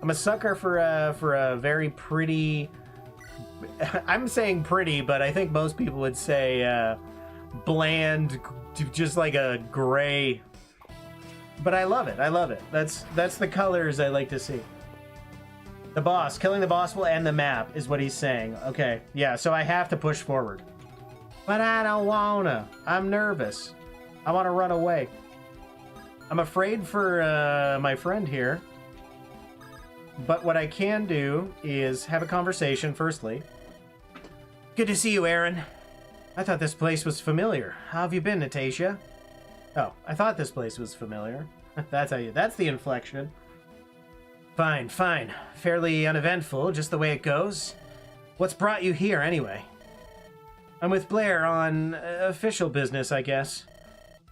I'm a sucker for a very pretty. I'm saying pretty, but I think most people would say bland, just like a gray. But I love it. I love it. That's the colors I like to see. The boss. Killing the boss will end the map, is what he's saying. Okay, yeah, so I have to push forward. But I don't wanna. I'm nervous. I want to run away. I'm afraid for my friend here. But what I can do is have a conversation, firstly. Good to see you, Aaron. I thought this place was familiar. How have you been, Natasha? Oh, I thought this place was familiar. That's the inflection. Fine, fine. Fairly uneventful, just the way it goes. What's brought you here, anyway? I'm with Blair on official business, I guess.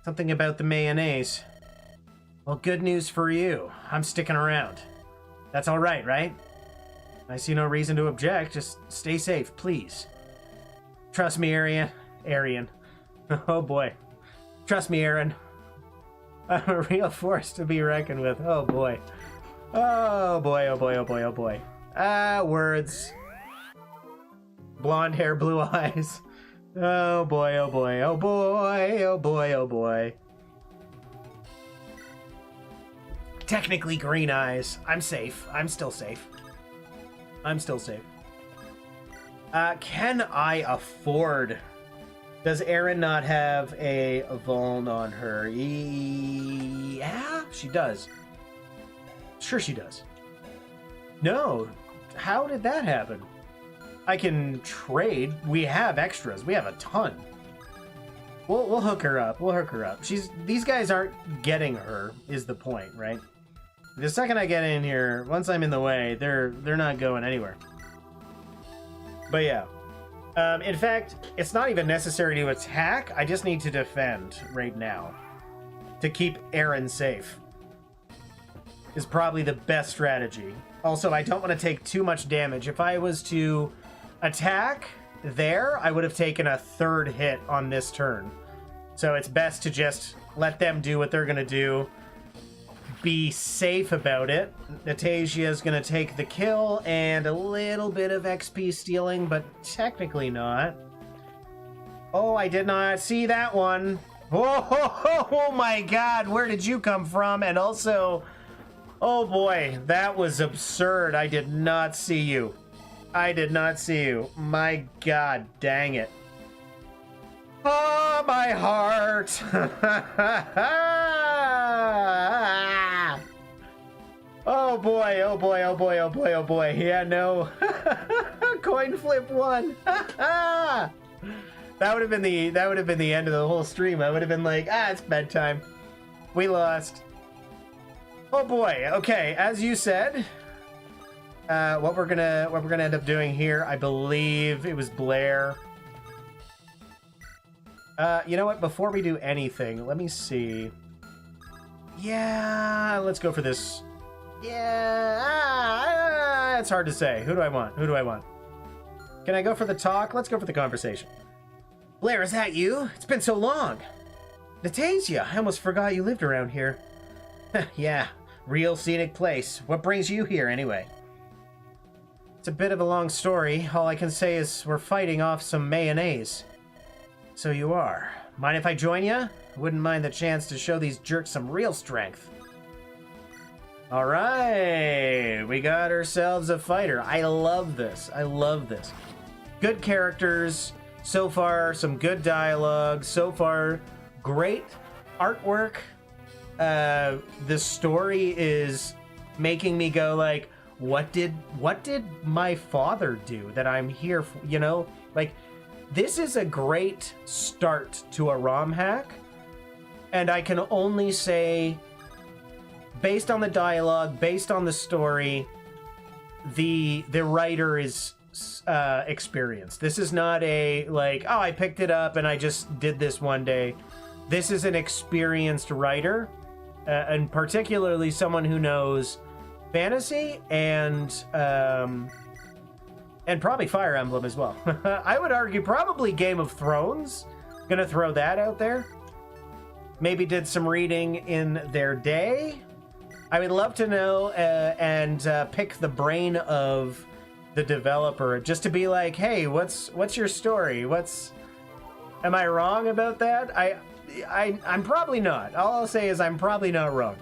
Something about the mayonnaise. Well, good news for you. I'm sticking around. That's all right, right? I see no reason to object. Just stay safe, please. Trust me, Arian. Oh, boy. Trust me, Aaron. I'm a real force to be reckoned with. Oh, boy. Oh boy, oh boy, oh boy, oh boy. Words. Blonde hair, blue eyes. Oh boy, oh boy, oh boy, oh boy, oh boy. Technically green eyes. I'm safe. I'm still safe. I'm still safe. Can I afford? Does Erin not have a vuln on her? Yeah, she does. Sure she does. No. How did that happen? I can trade. We have extras. We have a ton. We'll hook her up. We'll hook her up. These guys aren't getting her, is the point, right? The second I get in here, once I'm in the way, they're not going anywhere. But yeah. In fact, it's not even necessary to attack. I just need to defend right now. To keep Erin safe. Is probably the best strategy. Also, I don't want to take too much damage. If I was to attack there, I would have taken a third hit on this turn. So it's best to just let them do what they're going to do. Be safe about it. Natasha is going to take the kill and a little bit of XP stealing, but technically not. Oh, I did not see that one. Oh my god, where did you come from? And also... oh boy, that was absurd. I did not see you. I did not see you. My god, dang it. Oh, my heart. Oh boy, oh boy, oh boy, oh boy, oh boy. Yeah, no. Coin flip one. That would have been the end of the whole stream. I would have been like, it's bedtime. We lost. Oh boy. Okay, as you said, what we're gonna end up doing here, I believe it was Blair. You know what? Before we do anything, let me see. Yeah, let's go for this. Yeah, it's hard to say. Who do I want? Who do I want? Can I go for the talk? Let's go for the conversation. Blair, is that you? It's been so long. Natasha, I almost forgot you lived around here. Yeah, real scenic place. What brings you here, anyway? It's a bit of a long story. All I can say is we're fighting off some mayonnaise. So you are. Mind if I join ya? Wouldn't mind the chance to show these jerks some real strength. All right, we got ourselves a fighter. I love this. I love this. Good characters so far, some good dialogue so far, great artwork. the story is making me go like, what did my father do that I'm here for? You know, like, this is a great start to a ROM hack, and I can only say, based on the dialogue, based on the story, the writer is experienced. This is not a like, oh, I picked it up and I just did this one day. This is an experienced writer, and particularly someone who knows fantasy and probably Fire Emblem as well. I would argue probably Game of Thrones. Gonna throw that out there. Maybe did some reading in their day. I would love to know and pick the brain of the developer just to be like, hey, what's your story? Am I wrong about that? I'm probably not. All I'll say is I'm probably not wrong.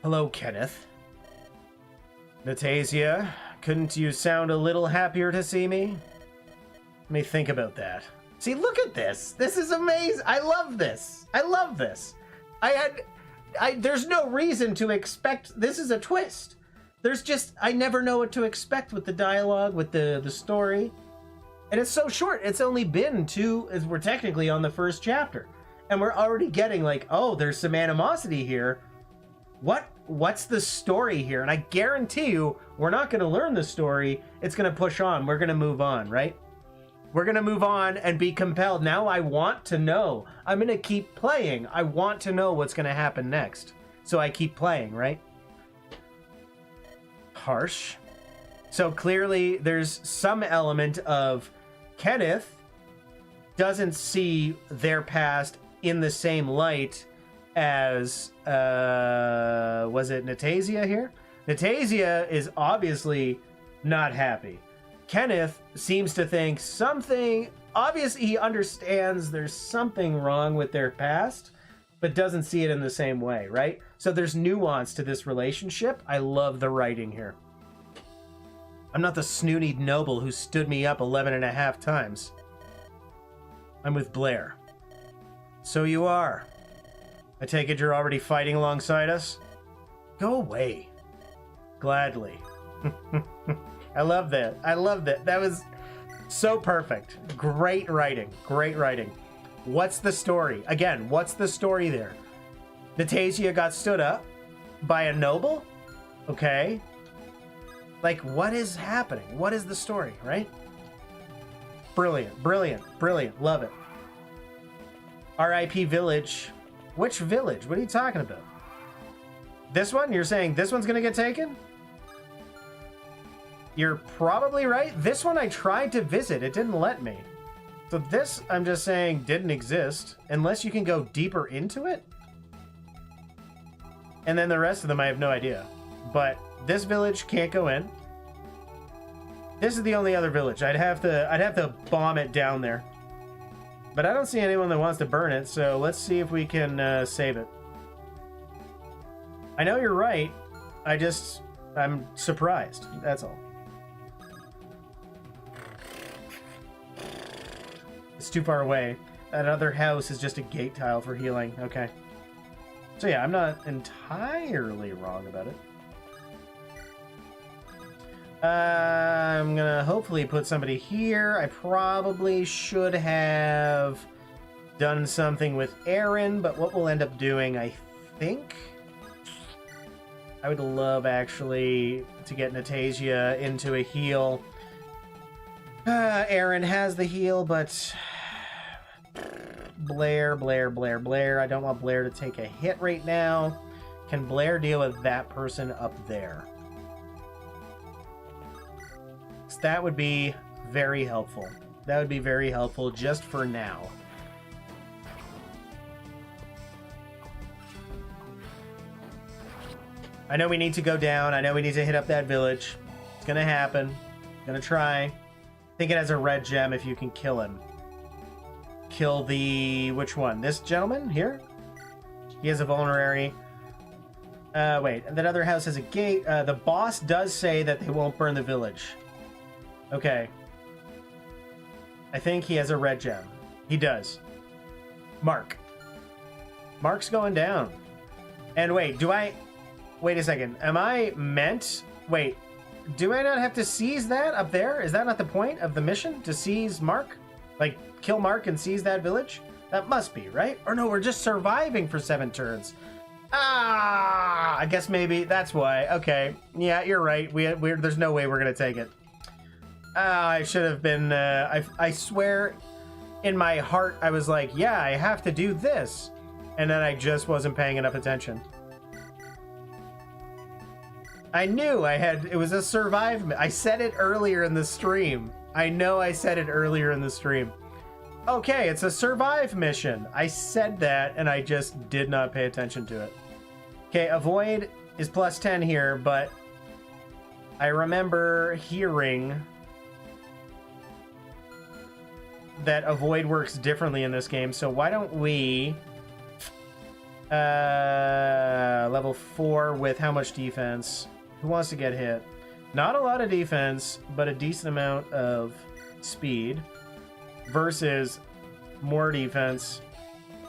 Hello, Kenneth. Natasia, couldn't you sound a little happier to see me? Let me think about that. See, look at this. This is amazing. I love this. I love this. There's no reason to expect, this is a twist. I never know what to expect with the dialogue, with the story. And it's so short. It's only been we're technically on the first chapter. And we're already getting like, oh, there's some animosity here. What's the story here? And I guarantee you, we're not going to learn the story. It's going to push on. We're going to move on, right? We're going to move on and be compelled. Now I want to know. I'm going to keep playing. I want to know what's going to happen next. So I keep playing, right? Harsh. So clearly there's some element of Kenneth doesn't see their past in the same light as, was it Natasia here? Natasia is obviously not happy. Kenneth seems to think something, obviously he understands there's something wrong with their past, but doesn't see it in the same way, right? So there's nuance to this relationship. I love the writing here. I'm not the snooty noble who stood me up 11.5 times. I'm with Blair. So you are. I take it you're already fighting alongside us? Go away. Gladly. I love that. I love that. That was so perfect. Great writing. Great writing. What's the story? Again, what's the story there? Natasia got stood up by a noble? Okay. Like, what is happening? What is the story, right? Brilliant. Brilliant. Brilliant. Love it. R.I.P. Village. Which village? What are you talking about? This one? You're saying this one's gonna get taken? You're probably right. This one I tried to visit. It didn't let me. So this, I'm just saying, didn't exist. Unless you can go deeper into it. And then the rest of them, I have no idea. But this village can't go in. This is the only other village. I'd have to bomb it down there. But I don't see anyone that wants to burn it, so let's see if we can save it. I know you're right. I'm surprised. That's all. It's too far away. That other house is just a gate tile for healing. Okay. So yeah, I'm not entirely wrong about it. I'm gonna hopefully put somebody here. I probably should have done something with Aaron, but what we'll end up doing, I think, I would love actually to get Natasia into a heal. Aaron has the heal, but Blair. I don't want Blair to take a hit right now. Can Blair deal with that person up there? That would be very helpful. That would be very helpful just for now. I know we need to go down. I know we need to hit up that village. It's gonna happen. Gonna try. I think it has a red gem if you can kill him. Kill the... which one? This gentleman here? He has a vulnerary. Wait. That other house has a gate. The boss does say that they won't burn the village. Okay. I think he has a red gem. He does. Mark. Mark's going down. And wait, wait a second. Am I meant... Wait, do I not have to seize that up there? Is that not the point of the mission? To seize Mark? Like, kill Mark and seize that village? That must be, right? Or no, we're just surviving for 7 turns. Ah, I guess maybe that's why. Okay, yeah, you're right. There's no way we're gonna take it. I should have been. I swear, in my heart, I was like, yeah, I have to do this, and then I just wasn't paying enough attention. I knew I had. It was a survive. I said it earlier in the stream. I know I said it earlier in the stream. Okay, it's a survive mission. I said that, and I just did not pay attention to it. Okay, avoid is plus 10 here, but I remember hearing that avoid works differently in this game, so why don't we level 4 with how much defense? Who wants to get hit? Not a lot of defense, but a decent amount of speed versus more defense.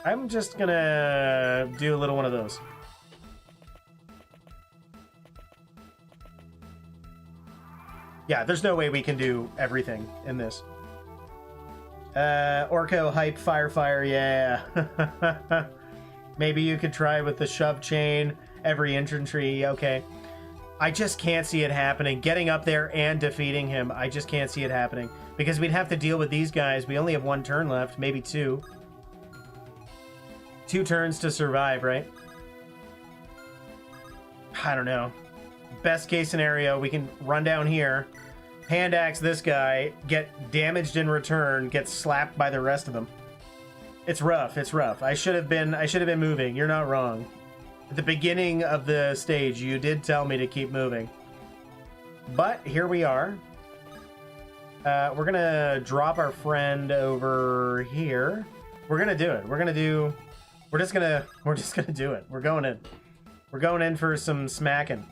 I'm just gonna do a little one of those. Yeah, there's no way we can do everything in this. Orko, hype, fire, yeah. Maybe you could try with the shove chain, every infantry, okay. I just can't see it happening. Getting up there and defeating him, I just can't see it happening. Because we'd have to deal with these guys. We only have 1 turn left, maybe 2. 2 turns to survive, right? I don't know. Best case scenario, we can run down here, hand axe this guy, get damaged in return, get slapped by the rest of them. It's rough, it's rough. I should have been moving. You're not wrong. At the beginning of the stage, you did tell me to keep moving. But here we are. We're gonna drop our friend over here. We're gonna do it. We're just gonna do it. We're going in. We're going in for some smacking.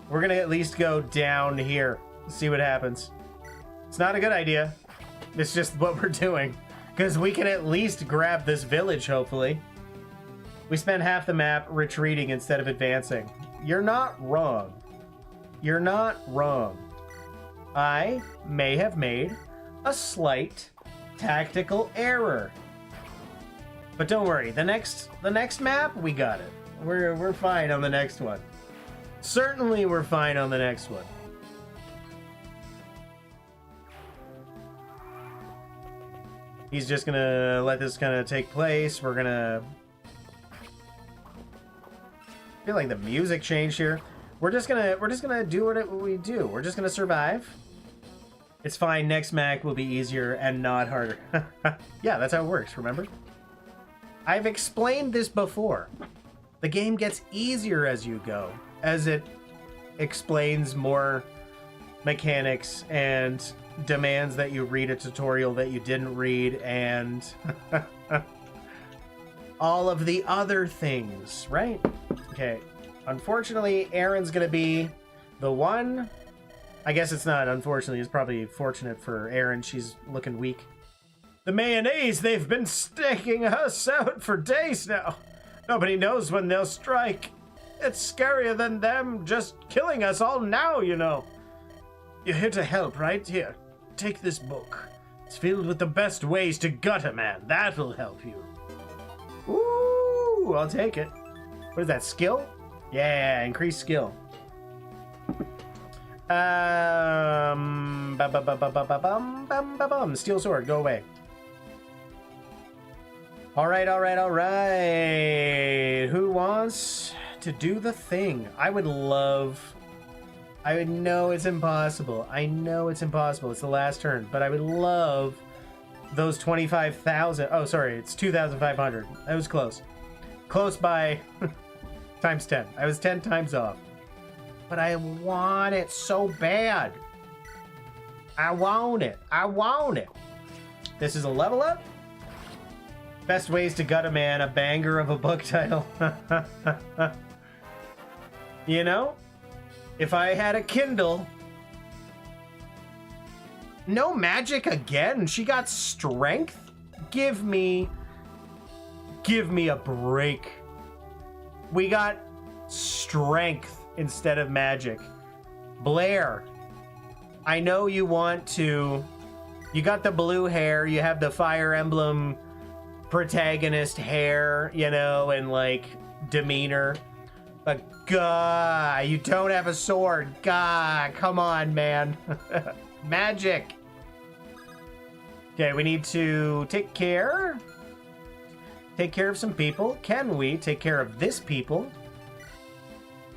We're gonna at least go down here, see what happens. It's not a good idea. It's just what we're doing. Because we can at least grab this village, hopefully. We spend half the map retreating instead of advancing. You're not wrong. You're not wrong. I may have made a slight tactical error. But don't worry, the next map, we got it. We're fine on the next one. Certainly we're fine on the next one. He's just gonna let this kind of take place. We're gonna... I feel like the music changed here. We're just gonna do what we do. We're just gonna survive. It's fine. Next map will be easier and not harder. Yeah, that's how it works, remember? I've explained this before. The game gets easier as you go, as it explains more mechanics and demands that you read a tutorial that you didn't read and all of the other things, right? Okay, unfortunately, Aaron's gonna be the one. I guess it's not unfortunately, it's probably fortunate for Aaron. She's looking weak. The mayonnaise, they've been staking us out for days now. Nobody knows when they'll strike. It's scarier than them just killing us all now, you know. You're here to help, right? Here, take this book. It's filled with the best ways to gut a man. That'll help you. Ooh, I'll take it. What is that, skill? Yeah, increase skill. Steel sword, go away. All right. Who wants to do the thing? I know it's impossible. It's the last turn, but I would love those 25,000. Oh, sorry, it's 2,500. That was close. Close by times 10. I was 10 times off. But I want it so bad. I want it. This is a level up. Best ways to gut a man, a banger of a book title. You know, if I had a Kindle. No magic again. She got strength. Give me Give me a break. We got strength instead of magic. Blair, I know you want to... You got the blue hair, you have the Fire Emblem protagonist hair, you know, and like demeanor. But gah, you don't have a sword. Gah, come on, man. Magic. Okay, we need to take care of some people. Can we take care of this people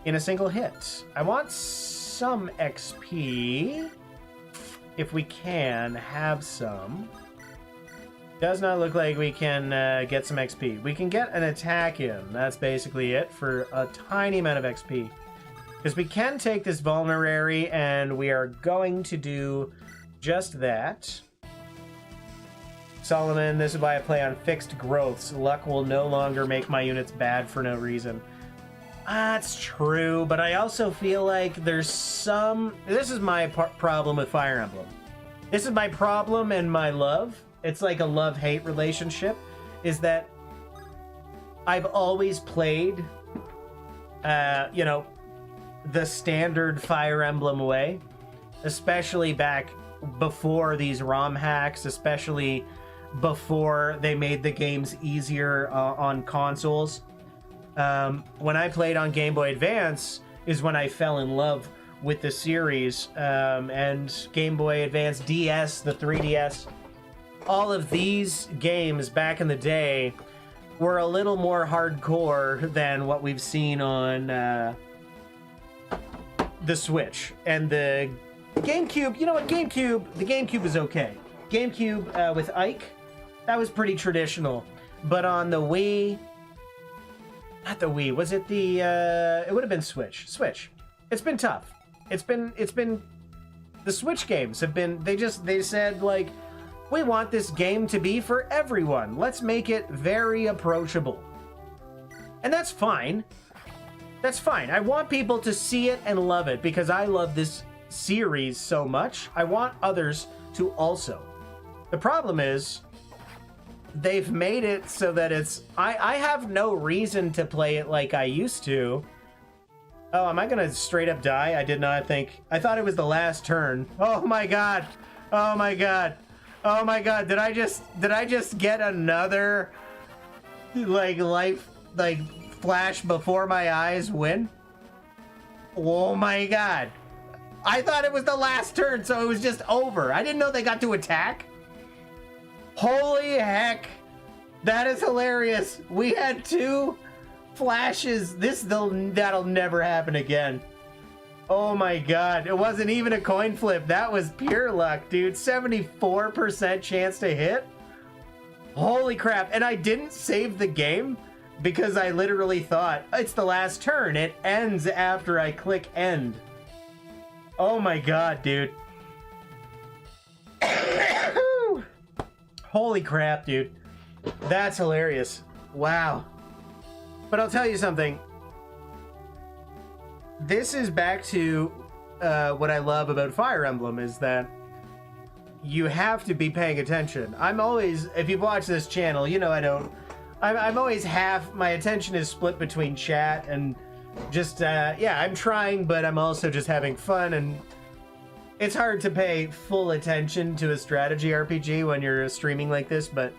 in a single hit? I want some XP. If we can have some. Does not look like we can get some XP. We can get an attack in. That's basically it for a tiny amount of XP. Because we can take this vulnerary, and we are going to do just that. Solomon, this is why I play on fixed growths. Luck will no longer make my units bad for no reason. That's true, but I also feel like there's some... This is my problem with Fire Emblem. This is my problem and my love. It's like a love-hate relationship. Is that I've always played, you know, the standard Fire Emblem way. Especially back before these ROM hacks, especially before they made the games easier on consoles. When I played on Game Boy Advance is when I fell in love with the series, and Game Boy Advance DS, the 3DS, all of these games back in the day were a little more hardcore than what we've seen on the Switch. And the GameCube, you know what, the GameCube was okay. GameCube with Ike, that was pretty traditional. But on the Wii... Not the Wii. Was it the? It would have been Switch. Switch. It's been tough. It's been. The Switch games have been. They said like, we want this game to be for everyone. Let's make it very approachable. And that's fine. That's fine. I want people to see it and love it because I love this series so much. I want others to also. The problem is, they've made it so that it's... I have no reason to play it like I used to. Oh, am I gonna straight up die? I did not think... I thought it was the last turn. Oh my god! Oh my god! Oh my god! Did I just get another... like, life... like, flash before my eyes win? Oh my god! I thought it was the last turn, so it was just over. I didn't know they got to attack. Holy heck! That is hilarious. We had 2 flashes. That'll never happen again. Oh my god. It wasn't even a coin flip. That was pure luck, dude. 74% chance to hit. Holy crap. And I didn't save the game because I literally thought, it's the last turn. It ends after I click end. Oh my god, dude. Holy crap, dude. That's hilarious. Wow. But I'll tell you something. This is back to what I love about Fire Emblem is that you have to be paying attention. I'm always, if you've watched this channel, you know I'm always my attention is split between chat and just, yeah, I'm trying, but I'm also just having fun, and it's hard to pay full attention to a strategy RPG when you're streaming like this, but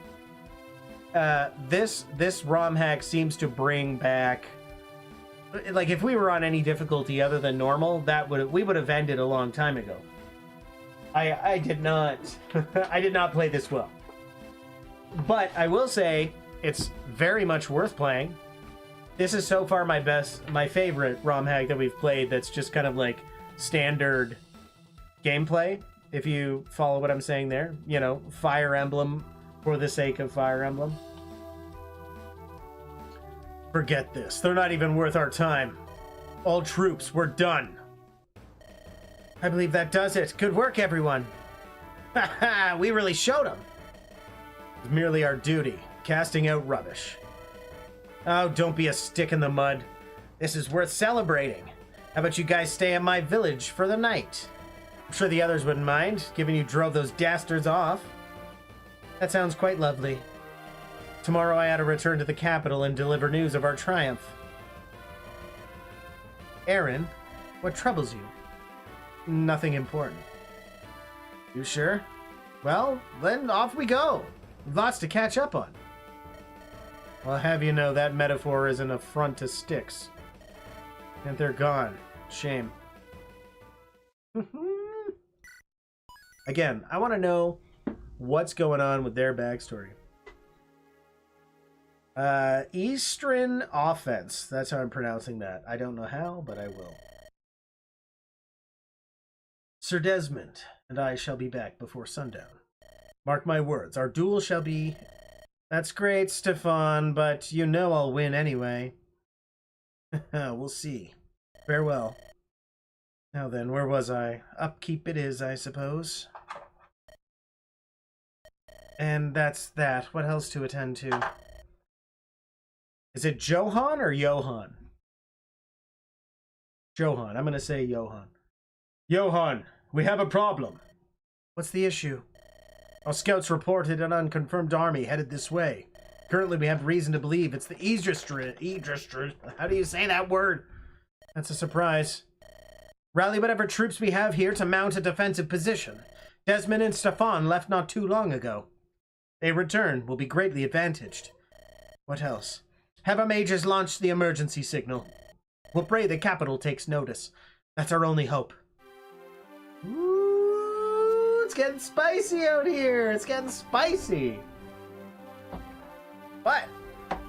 this ROM hack seems to bring back, like, if we were on any difficulty other than normal, we would have ended a long time ago. I did not I did not play this well, but I will say it's very much worth playing. This is so far my favorite ROM hack that we've played. That's just kind of like standard gameplay, if you follow what I'm saying there. You know, Fire Emblem for the sake of Fire Emblem. Forget this. They're not even worth our time. All troops, we're done. I believe that does it. Good work, everyone. Haha, we really showed them. It's merely our duty, casting out rubbish. Oh, don't be a stick in the mud. This is worth celebrating. How about you guys stay in my village for the night? I'm sure the others wouldn't mind, given you drove those dastards off. That sounds quite lovely. Tomorrow I ought to return to the capital and deliver news of our triumph. Aaron, what troubles you? Nothing important. You sure? Well, then off we go. Lots to catch up on. Well, have you know that metaphor is an affront to Styx. And they're gone. Shame. Again, I want to know what's going on with their backstory. Eastern Offense. That's how I'm pronouncing that. I don't know how, but I will. Sir Desmond and I shall be back before sundown. Mark my words, our duel shall be... That's great, Stefan, but you know I'll win anyway. We'll see. Farewell. Now then, where was I? Upkeep it is, I suppose. And that's that. What else to attend to? Is it Johan or Johan? Johan. I'm going to say Johan. Johan, we have a problem. What's the issue? Our scouts reported an unconfirmed army headed this way. Currently, we have reason to believe it's the Idristrid. How do you say that word? That's a surprise. Rally whatever troops we have here to mount a defensive position. Desmond and Stefan left not too long ago. They return will be greatly advantaged. What else? Have our mages launch the emergency signal. We'll pray the capital takes notice. That's our only hope. Ooh, it's getting spicy out here. It's getting spicy. But,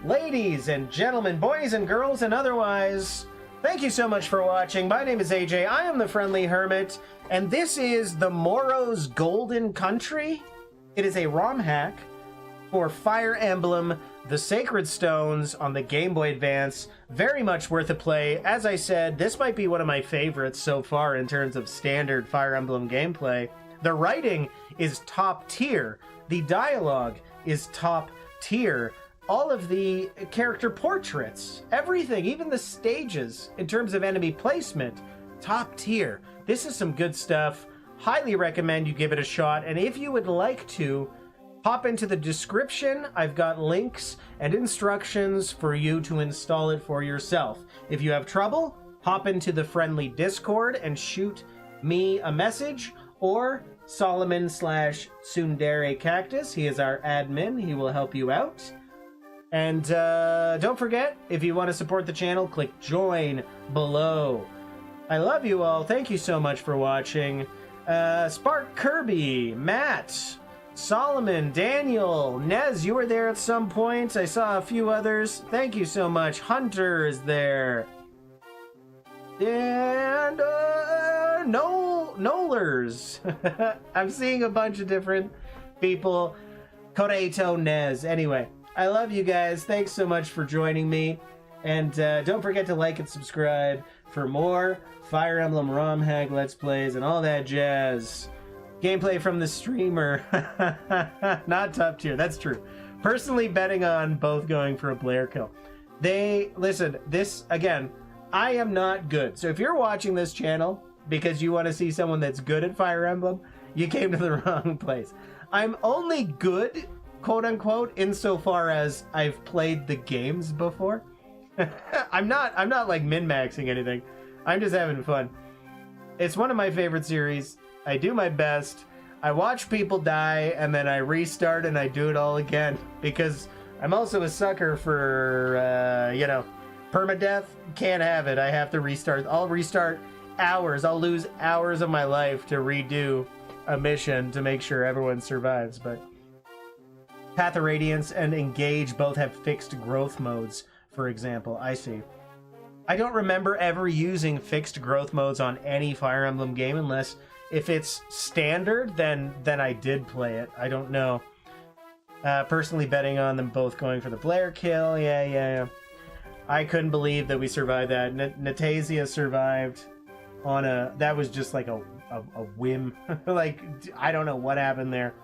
ladies and gentlemen, boys and girls and otherwise, thank you so much for watching. My name is AJ. I am the Friendly Hermit, and this is the Morrow's Golden Country. It is a ROM hack for Fire Emblem, The Sacred Stones on the Game Boy Advance. Very much worth a play. As I said, this might be one of my favorites so far in terms of standard Fire Emblem gameplay. The writing is top tier. The dialogue is top tier. All of the character portraits, everything, even the stages in terms of enemy placement, top tier. This is some good stuff. Highly recommend you give it a shot. And if you would like to, hop into the description. I've got links and instructions for you to install it for yourself. If you have trouble, hop into the friendly Discord and shoot me a message, or Solomon/Tsundere Cactus. He is our admin. He will help you out. And don't forget, if you want to support the channel, click join below. I love you all. Thank you so much for watching. Spark Kirby, Matt, Solomon, Daniel, Nez, you were there at some point. I saw a few others. Thank you so much. Hunter is there. And Nolers. I'm seeing a bunch of different people. Koreito, Nez. Anyway, I love you guys. Thanks so much for joining me. And don't forget to like and subscribe for more Fire Emblem ROM hack Let's Plays and all that jazz. Gameplay from the streamer. Not top tier, that's true. Personally betting on both going for a player kill. Listen, this, again, I am not good. So if you're watching this channel because you want to see someone that's good at Fire Emblem, you came to the wrong place. I'm only good, quote unquote, insofar as I've played the games before. I'm not like min-maxing anything. I'm just having fun. It's one of my favorite series. I do my best. I watch people die and then I restart and I do it all again because I'm also a sucker for, you know, permadeath. Can't have it. I have to restart. I'll restart hours. I'll lose hours of my life to redo a mission to make sure everyone survives. But Path of Radiance and Engage both have fixed growth modes, for example. I see. I don't remember ever using fixed growth modes on any Fire Emblem game unless if it's standard, then I did play it. I don't know. Personally betting on them both going for the player kill. Yeah. I couldn't believe that we survived that. Natasia survived on a... That was just like a whim. Like, I don't know what happened there.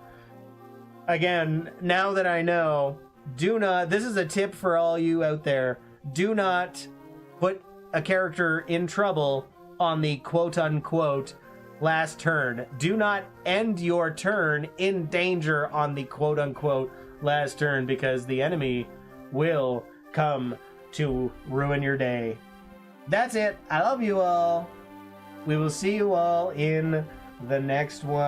Again, now that I know, do not... This is a tip for all you out there. Do not put a character in trouble on the quote-unquote last turn. Do not end your turn in danger on the quote-unquote last turn because the enemy will come to ruin your day. That's it. I love you all. We will see you all in the next one.